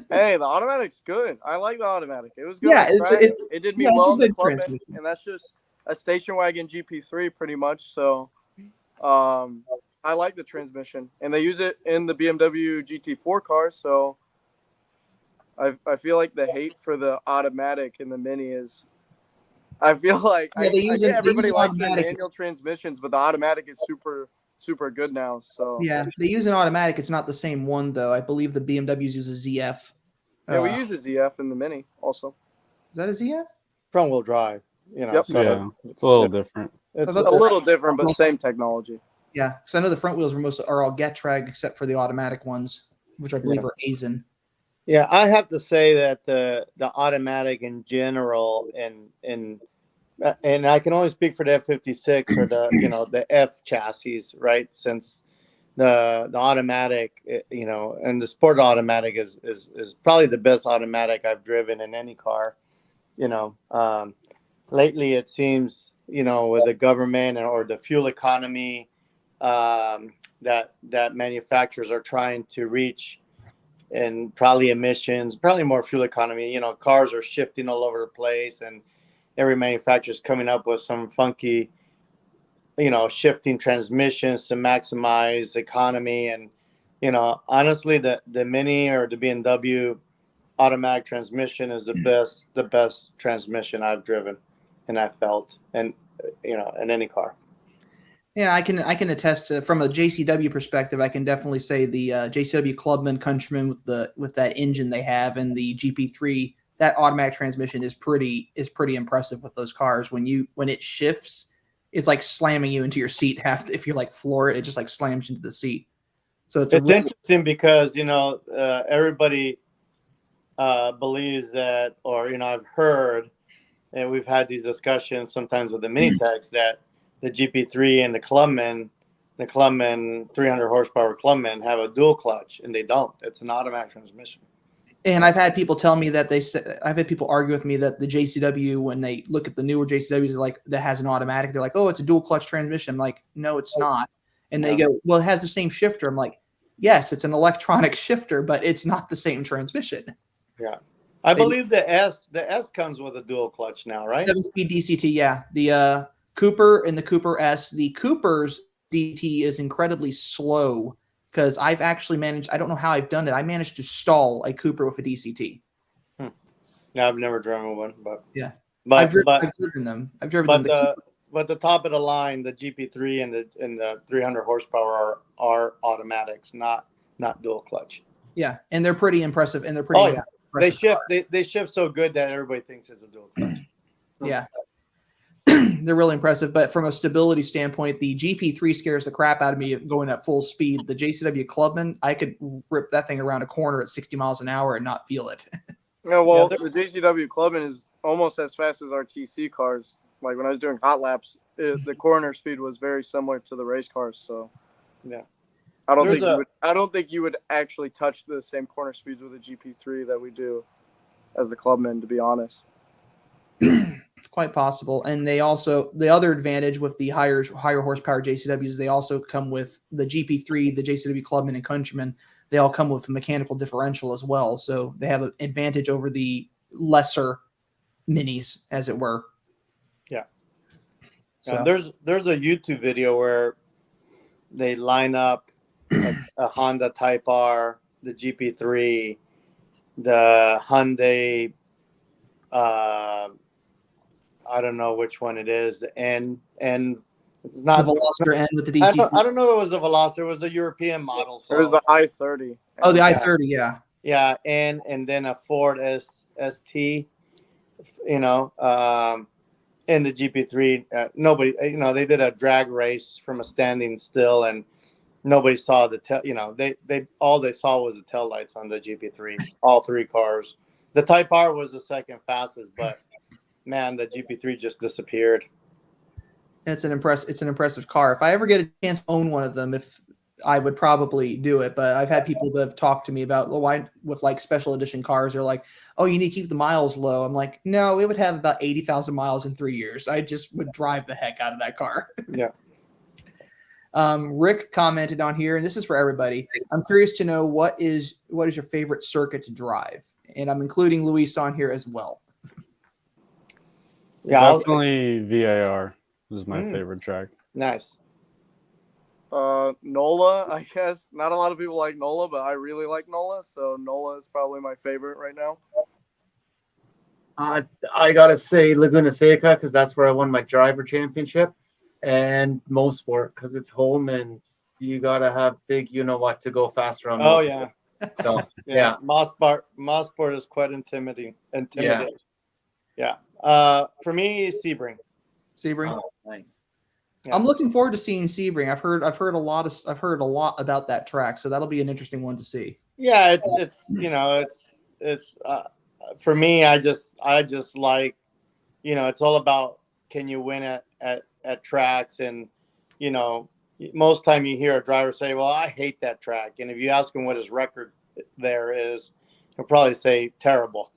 Hey, the automatic's good. I like the automatic. It was good. Yeah, on track. It did me it's well a in the good clubman, transmission. and that's just a station wagon GP3 pretty much. So, I like the transmission, and they use it in the BMW GT4 car. So, I feel like the hate for the automatic in the Mini is. I feel like Yeah, they use everybody likes their automatic. manual transmissions, but the automatic is super good now. So Yeah, they use an automatic. It's not the same one though. I believe the BMWs use a ZF. yeah, we use a ZF in the Mini also. Is that a ZF? Front wheel drive. You know. Yep. So Yeah, it's a little different. It's I A thought little different, but same technology. Yeah, because I know the front wheels are all Getrag except for the automatic ones, which I believe are Aizen. Yeah, I have to say that the automatic in general, and I can only speak for the F56 or the F chassis, right? Since the automatic, and the sport automatic is probably the best automatic I've driven in any car. Lately it seems with the government or the fuel economy that manufacturers are trying to reach. And probably emissions, probably more fuel economy. Cars are shifting all over the place, and every manufacturer is coming up with some funky, shifting transmissions to maximize economy. And, honestly, the Mini or the BMW automatic transmission is the best transmission I've driven and I felt, and, in any car. Yeah, I can attest to, from a JCW perspective, I can definitely say the JCW Clubman Countryman with that engine they have, and the GP3, that automatic transmission is pretty impressive with those cars. When it shifts, it's like slamming you into your seat. If you like floor it, it just like slams you into the seat. So it's interesting because everybody believes that, or I've heard, and we've had these discussions sometimes with the mini techs, that the GP3 and the Clubman 300 horsepower Clubman have a dual clutch, and they don't. It's an automatic transmission. And I've had people tell me that I've had people argue with me that the JCW, when they look at the newer JCWs, like that has an automatic, they're like, oh, it's a dual clutch transmission. I'm like, no, it's not. And they go, well, it has the same shifter. I'm like, yes, it's an electronic shifter, but it's not the same transmission. Yeah. I believe the S comes with a dual clutch now, right? 7-speed DCT, yeah. The Cooper and the Cooper S. The Cooper's DT is incredibly slow because I've actually managed, I don't know how I've done it. I managed to stall a Cooper with a DCT. No, I've never driven one, but yeah. But I've driven them. But the top of the line, the GP3 and the 300 horsepower are automatics, not dual clutch. Yeah, and they're pretty impressive, and they're pretty. They shift so good that everybody thinks it's a dual clutch. Yeah. They're really impressive, but from a stability standpoint, the GP3 scares the crap out of me going at full speed. The JCW Clubman, I could rip that thing around a corner at 60 miles an hour and not feel it. Yeah, well, the JCW Clubman is almost as fast as our TC cars. Like when I was doing hot laps, the corner speed was very similar to the race cars. So, yeah, I don't think you would actually touch the same corner speeds with a GP3 that we do as the Clubman, to be honest. It's quite possible. And they also, the other advantage with the higher horsepower JCWs, they also come with the GP3, the JCW Clubman and Countryman. They all come with a mechanical differential as well. So they have an advantage over the lesser minis, as it were. Yeah. So there's a YouTube video where they line up a Honda Type R, the GP3, the Hyundai, I don't know which one it is, and it's not the Veloster N with the DC. I don't know if it was a Veloster. It was a European model. So. It was the i30. Oh, the i30, yeah. Yeah, and then a Ford ST, and the GP3. Nobody, they did a drag race from a standing still, and nobody saw the all they saw was the tail lights on the GP3. All three cars. The Type R was the second fastest, but man, the GP3 just disappeared. It's an impressive car. If I ever get a chance to own one of them, if I would probably do it. But I've had people that have talked to me about why with like special edition cars. They're like, oh, you need to keep the miles low. I'm like, no, it would have about 80,000 miles in 3 years. I just would drive the heck out of that car. Yeah. Rick commented on here, and this is for everybody. I'm curious to know what is your favorite circuit to drive, and I'm including Luis on here as well. Yeah, Definitely VAR is my favorite track. nice. NOLA, I guess. Not a lot of people like NOLA, but I really like NOLA, so NOLA is probably my favorite right now. I gotta say Laguna Seca because that's where I won my driver championship, and Mosport because it's home and you gotta have big, you know what, to go faster on. Oh Mosport. yeah. So, Yeah. Mosport is quite intimidating. Yeah. For me, Sebring. Sebring. Oh, nice. Yeah. I'm looking forward to seeing Sebring. I've heard a lot about that track, so that'll be an interesting one to see. Yeah, it's for me. I just like, it's all about can you win at tracks, and most time you hear a driver say, "Well, I hate that track," and if you ask him what his record there is, he'll probably say terrible.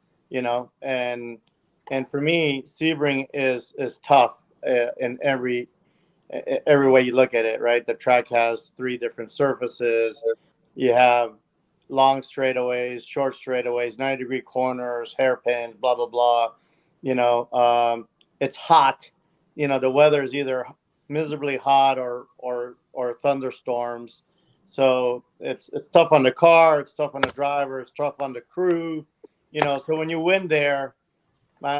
And for me, Sebring is tough in every way you look at it, right? The track has 3 different surfaces. You have long straightaways, short straightaways, 90-degree corners, hairpins, blah, blah, blah. It's hot. The weather is either miserably hot or thunderstorms. So it's tough on the car. It's tough on the driver. It's tough on the crew. So when you win there,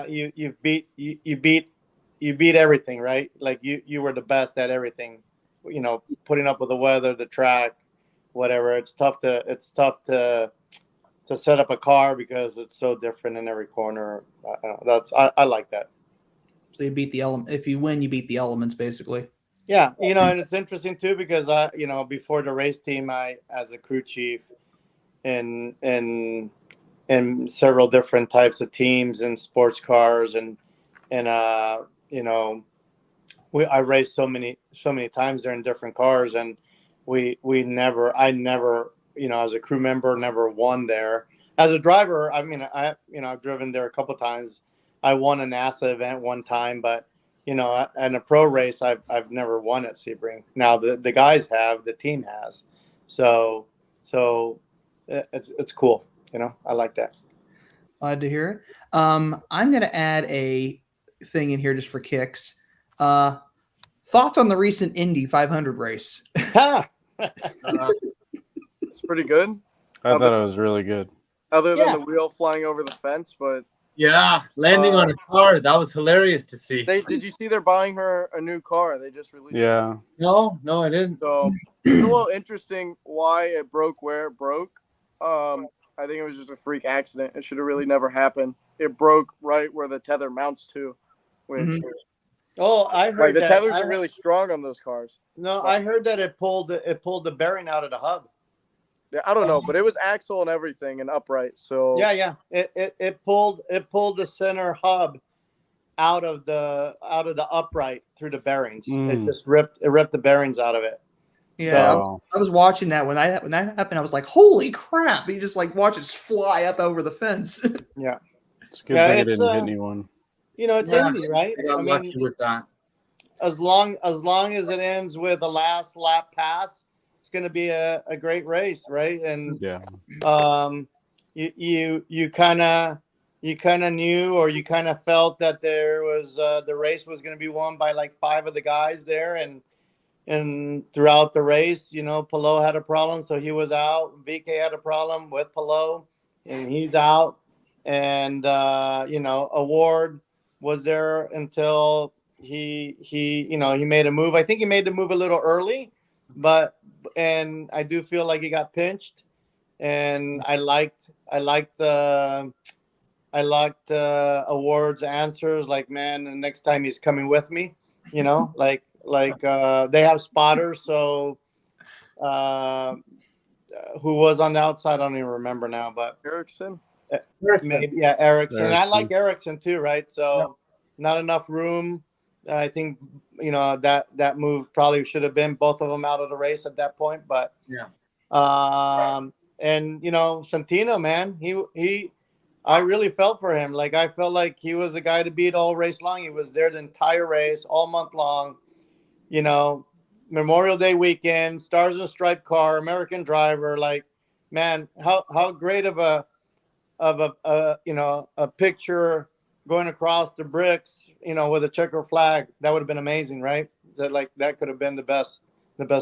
you beat everything, right? Like you were the best at everything, putting up with the weather, the track, whatever. It's tough to set up a car because it's so different in every corner. I like that. So you beat the element. If you win, you beat the elements, basically. Yeah, and it's interesting too because before the race team, I as a crew chief in several different types of teams and sports cars and I raced so many times during different cars, and I never, as a crew member, never won there. As a driver, I mean, I've driven there a couple of times. I won a NASA event one time, but in a pro race, I've never won at Sebring. Now the guys have, the team has, so it's cool. I like that. Glad to hear it. I'm going to add a thing in here just for kicks. Thoughts on the recent Indy 500 race? It's pretty good. I thought it was really good. Other than the wheel flying over the fence, but Yeah, landing on a car, that was hilarious to see. did you see they're buying her a new car? They just released it. Yeah. No, I didn't. So it's a little interesting why it broke where it broke. I think it was just a freak accident. It should have really never happened. It broke right where the tether mounts to, which Oh, I heard the that. tethers are really strong on those cars. No, I heard that it pulled the bearing out of the hub. Yeah, I don't know, but it was axle and everything and upright. So Yeah. It pulled the center hub out of the upright through the bearings. It just ripped the bearings out of it. Yeah, So, I was watching that when that happened. I was like, "Holy crap!" You just like watch it fly up over the fence. Yeah, it's a good thing it didn't hit anyone. It's Indy, right? I got lucky with that. As long as it ends with a last lap pass, it's going to be a great race, right? And Yeah. You kind of knew, or you kind of felt that there was the race was going to be won by like 5 of the guys there, and throughout the race, Palou had a problem, so he was out. VK had a problem with Palou, and he's out. And Award was there until he made a move. I think he made the move a little early, and I do feel like he got pinched. And I liked Award's answers. Like, man, the next time he's coming with me, like they have spotters. So who was on the outside? I don't even remember now, but Ericsson. Maybe, yeah, Ericsson. I Ericsson. like Ericsson too, right? So not enough room I think, that move probably should have been both of them out of the race at that point. But and Santino, man, I really felt for him. Like, I felt like he was the guy to beat all race long. He was there the entire race, all month long. Memorial Day weekend, Stars and Stripe car, American driver. Like, man, how great of a picture going across the bricks, with a checker flag. That would have been amazing, right? That could have been the best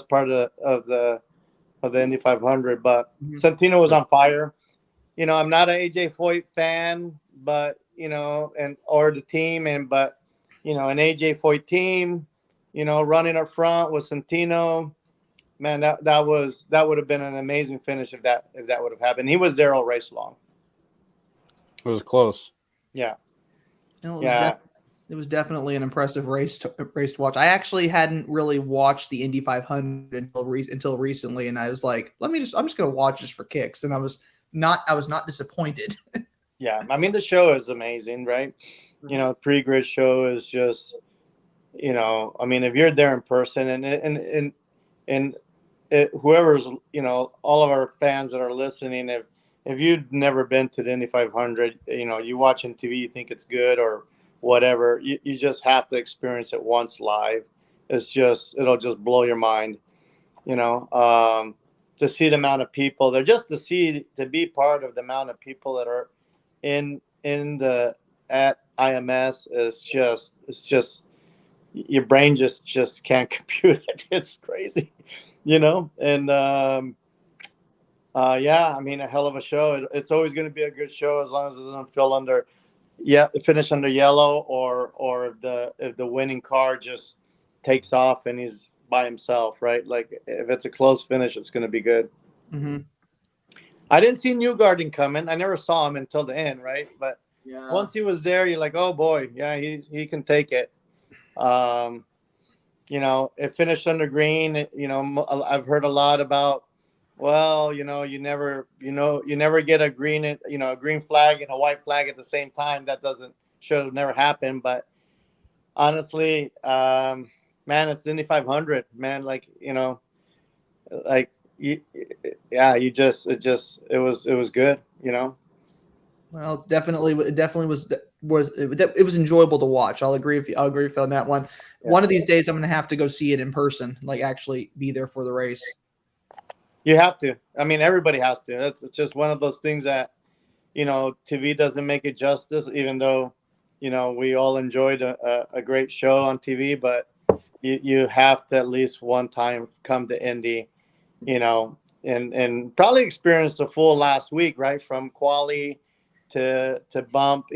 part of the Indy 500. But Santino was on fire. I'm not an AJ Foyt fan, but or the team, but an AJ Foyt team, running up front with Santino, man, that would have been an amazing finish if that would have happened. He was there all race long. It was close. Yeah. It was definitely an impressive race to watch. I actually hadn't really watched the Indy 500 until recently, and I was like, I'm just going to watch this for kicks, and I was not disappointed. Yeah, I mean, the show is amazing, right? Pre-grid show is just, I mean, if you're there in person, and whoever's, all of our fans that are listening, if you've never been to the Indy 500, you watch on TV, you think it's good or whatever, you just have to experience it once live. It'll just blow your mind, to see the amount of people there, just to be part of the amount of people that are at IMS is just your brain just can't compute it. It's crazy, and I mean, a hell of a show. It's always going to be a good show as long as it doesn't finish under yellow, or if the winning car just takes off and he's by himself, right? Like, if it's a close finish, it's going to be good. Mm-hmm. I didn't see Newgarden coming. I never saw him until the end, right? But once he was there, you're like, oh boy, yeah, he can take it. It finished under green. I've heard a lot about, well, you never get a green, a green flag and a white flag at the same time. That should have never happened. But honestly, man, it's Indy 500, man. Like, it was good, Well, it definitely was enjoyable to watch. I'll agree with you on that one. Yeah. One of these days, I'm going to have to go see it in person, like actually be there for the race. You have to. I mean, everybody has to. It's just one of those things that, TV doesn't make it justice, even though, we all enjoyed a great show on TV, but you have to at least one time come to Indy, and probably experience the full last week, right? From quali to bump,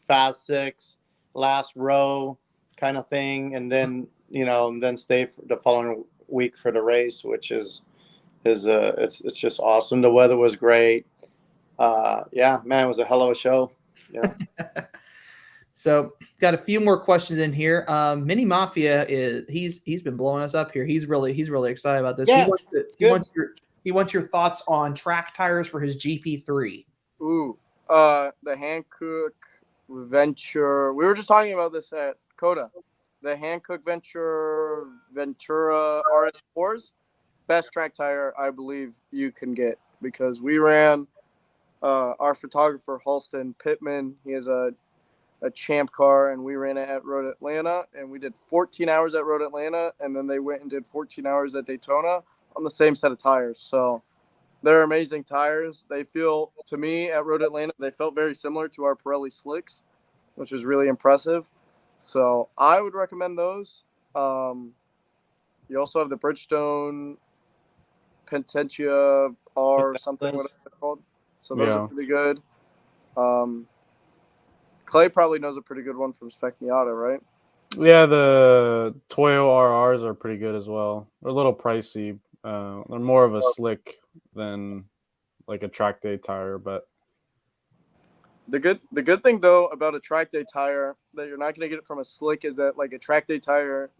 fast six, last row kind of thing. And then, then stay for the following week for the race, which it's just awesome. The weather was great. Man, it was a hell of a show. Yeah. So got a few more questions in here. Mini Mafia he's been blowing us up here. He's really excited about this. Yeah, he wants your thoughts on track tires for his GP3. Ooh, the Hankook Venture. We were just talking about this at Cota. The Hankook Ventura RS4s, best track tire I believe you can get, because we ran our photographer Halston Pittman. He has a champ car, and we ran it at Road Atlanta, and we did 14 hours at Road Atlanta, and then they went and did 14 hours at Daytona on the same set of tires. So they're amazing tires. They feel, to me, at Road Atlanta, they felt very similar to our Pirelli slicks, which was really impressive. So I would recommend those. You also have the Bridgestone Pententia R something, whatever they're called. So those are pretty good. Clay probably knows a pretty good one from Spec Miata, right? Yeah, the Toyo RRs are pretty good as well. They're a little pricey. They're more of a slick than like a track day tire, but the good thing though about a track day tire that you're not going to get it from a slick is that, like, a track day tire,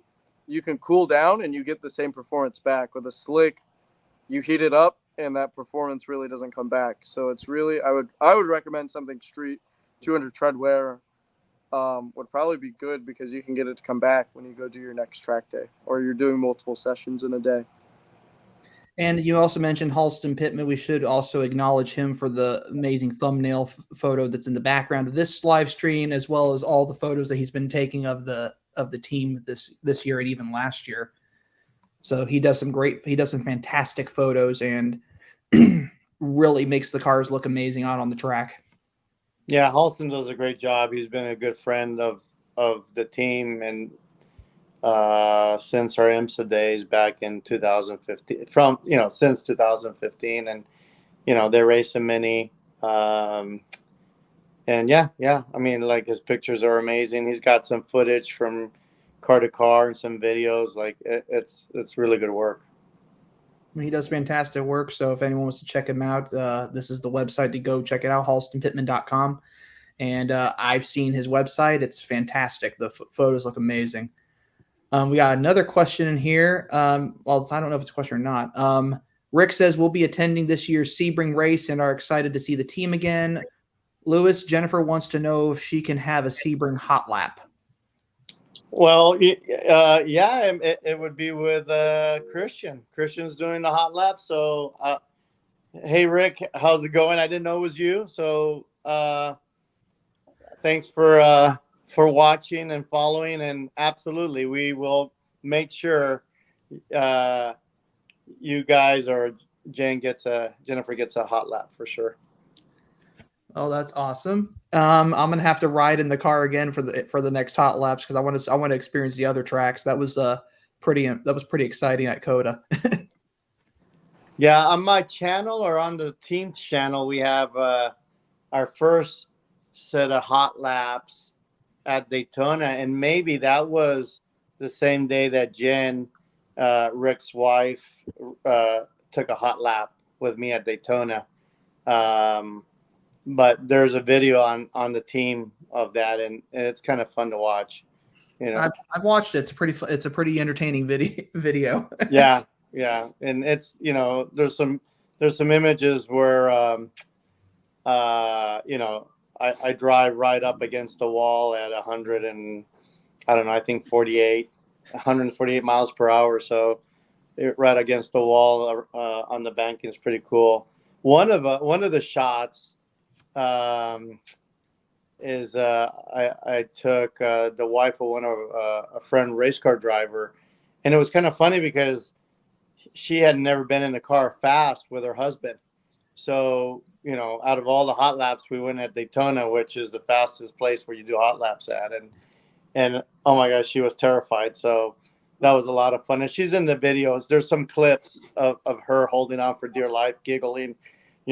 you can cool down and you get the same performance back. With a slick, you heat it up and that performance really doesn't come back. So it's really, I would recommend something street 200 tread wear would probably be good because you can get it to come back when you go do your next track day or you're doing multiple sessions in a day. And you also mentioned Halston Pittman. We should also acknowledge him for the amazing thumbnail photo that's in the background of this live stream, as well as all the photos that he's been taking of the team this year and even last year. So he does some fantastic photos and really makes the cars look amazing out on the track. Yeah, Halston does a great job. He's been a good friend of the team, and since our IMSA days back in 2015, since 2015, and they race a Mini, and yeah, I mean, like, his pictures are amazing. He's got some footage from car to car and some videos. Like, it's really good work. He does fantastic work. So if anyone wants to check him out, this is the website to go check it out, halstonpittman.com. And I've seen his website. It's fantastic. The photos look amazing. We got another question in here. Well, I don't know if it's a question or not. Rick says, we'll be attending this year's Sebring race and are excited to see the team again. Lewis, Jennifer wants to know if she can have a Sebring hot lap. Well, yeah, it would be with Cristian. Cristian's doing the hot lap. So, hey, Rick, how's it going? I didn't know it was you. So thanks for watching and following. And absolutely, we will make sure you guys or Jennifer gets a hot lap for sure. Oh, that's awesome. I'm gonna have to ride in the car again for the next hot laps because I want to experience the other tracks. That was pretty exciting at Cota. Yeah, on my channel or on the team's channel, we have our first set of hot laps at Daytona, and maybe that was the same day that Jen, Rick's wife, took a hot lap with me at Daytona. But there's a video on the team of that, and it's kind of fun to watch. I've watched it. It's a pretty entertaining video. Yeah, and it's there's some images where I drive right up against the wall at 148 miles per hour. So right against the wall on the bank is pretty cool. One of the shots is I took the wife of a friend race car driver, and it was kind of funny because she had never been in the car fast with her husband. So out of all the hot laps, we went at Daytona, which is the fastest place where you do hot laps at, and oh my gosh, she was terrified. So that was a lot of fun, and she's in the videos. There's some clips of her holding on for dear life, giggling,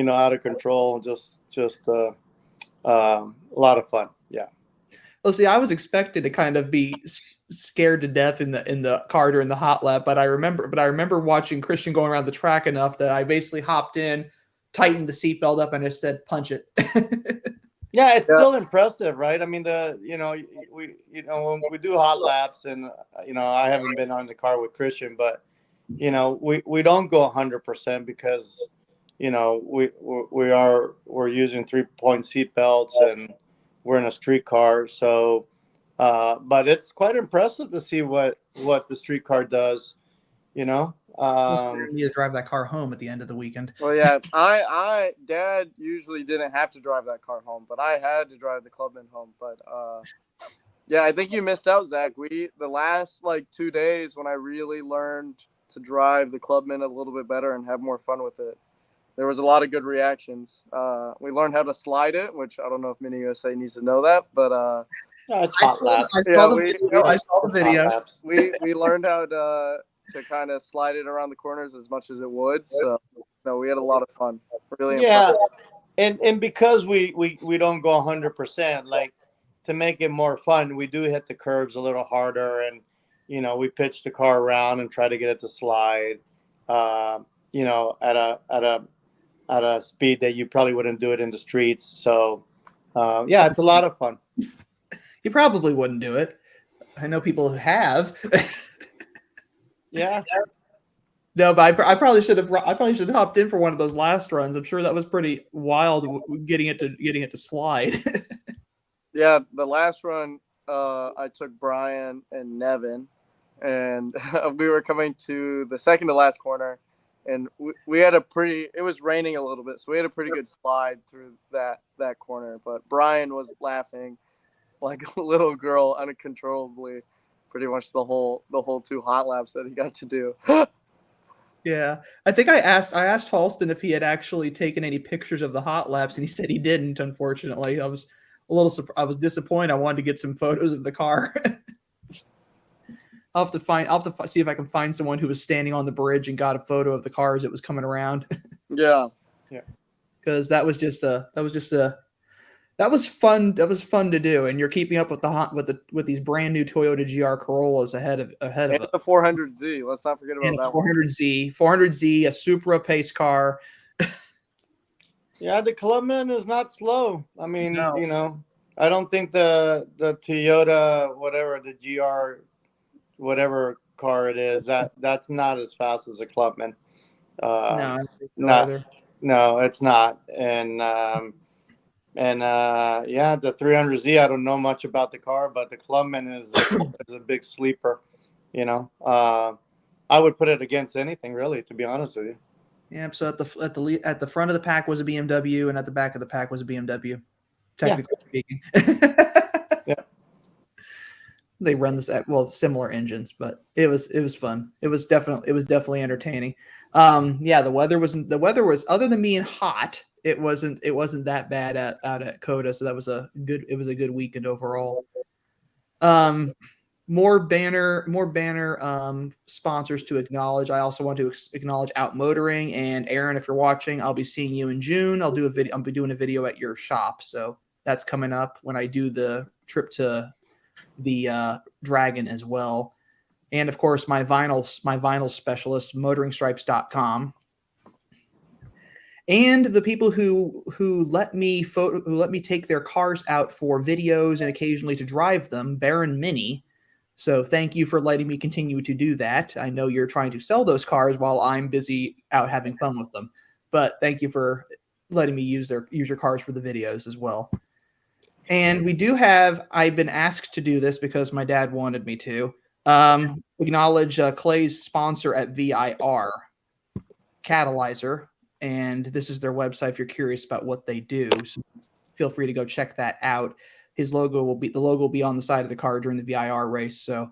out of control, just a lot of fun. Yeah. Well, see, I was expected to kind of be scared to death in the car during the hot lap, but I remember watching Cristian going around the track enough that I basically hopped in, tightened the seatbelt up, and I said, "Punch it." Yeah, it's still impressive, right? I mean, when we do hot laps, and I haven't been on the car with Cristian, but we don't go 100% because we're using 3-point seat belts and we're in a street car. So, but it's quite impressive to see what the street car does. You need to drive that car home at the end of the weekend. Well, yeah, Dad usually didn't have to drive that car home, but I had to drive the Clubman home. But yeah, I think you missed out, Zach. The last 2 days when I really learned to drive the Clubman a little bit better and have more fun with it, there was a lot of good reactions. We learned how to slide it, which I don't know if Mini USA needs to know that, but it's hot laps. I saw the video. We learned how to kind of slide it around the corners as much as it would. So no, we had a lot of fun. Really impressive. And because we don't go 100%, like, to make it more fun, we do hit the curbs a little harder, and we pitch the car around and try to get it to slide at a speed that you probably wouldn't do it in the streets. So yeah, it's a lot of fun. You probably wouldn't do it. I know people who have. Yeah. No, but I probably should have hopped in for one of those last runs. I'm sure that was pretty wild getting it to slide. Yeah, the last run, I took Brian and Nevin, and we were coming to the second to last corner, and we had it was raining a little bit, so we had a pretty good slide through that corner. But Brian was laughing like a little girl uncontrollably, pretty much the whole 2 hot laps that he got to do. Yeah, I think I asked Halston if he had actually taken any pictures of the hot laps, and he said he didn't. Unfortunately, I was I was disappointed. I wanted to get some photos of the car. I'll have to see if I can find someone who was standing on the bridge and got a photo of the car as it was coming around. Yeah, because that was fun. That was fun to do, and you're keeping up with with these brand new Toyota GR Corollas ahead of and it. the 400Z. Let's not forget about And that. 400Z, a Supra pace car. Yeah, the Clubman is not slow. I mean, No. you know, I don't think the Toyota, whatever, the GR, whatever car it is, that's not as fast as a Clubman. No, I don't think so no, either. no, it's not. And yeah, the 300Z, I don't know much about the car, but the Clubman is a big sleeper. You know, I would put it against anything, really, to be honest with you. Yeah, so at the front of the pack was a BMW, and at the back of the pack was a BMW. Technically speaking, Yeah. They run this similar engines, but it was fun. It was definitely entertaining. Yeah, the weather was other than being hot, it wasn't that bad out at Cota, so that was a good weekend overall. More banner sponsors to acknowledge. I also want to acknowledge Out Motoring, and Aaron, if you're watching, I'll be seeing you in June. I'll be doing a video at your shop, so that's coming up when I do the trip to the Dragon as well. And of course, my vinyl specialist, motoringstripes.com. And the people who let me take their cars out for videos and occasionally to drive them, Baron Mini. So thank you for letting me continue to do that. I know you're trying to sell those cars while I'm busy out having fun with them, but thank you for letting me use your cars for the videos as well. And I've been asked to do this because my dad wanted me to acknowledge Clay's sponsor at VIR, Catalyzer. And this is their website if you're curious about what they do. So feel free to go check that out. The logo will be on the side of the car during the VIR race. So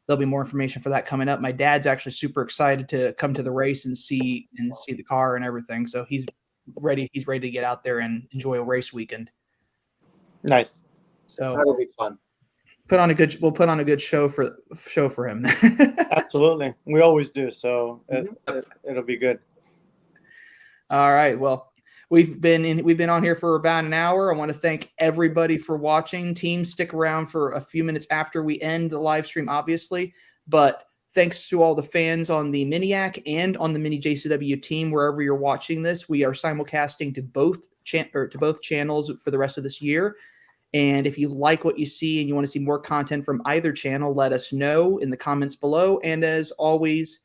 there'll be more information for that coming up. My dad's actually super excited to come to the race and see the car and everything. So he's ready to get out there and enjoy a race weekend. Nice. So that'll be fun. We'll put on a good show for him. Absolutely. We always do. So it'll be good. All right. Well, we've been on here for about an hour. I want to thank everybody for watching. Team, stick around for a few minutes after we end the live stream, obviously. But thanks to all the fans on the Miniac and on the Mini JCW team, wherever you're watching this. We are simulcasting to both channels for the rest of this year. And if you like what you see and you want to see more content from either channel, let us know in the comments below. And as always,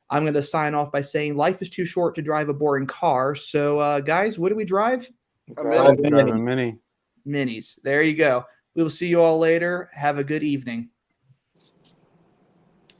I'm going to sign off by saying life is too short to drive a boring car. So, guys, what do we drive? Mini. Minis. There you go. We will see you all later. Have a good evening.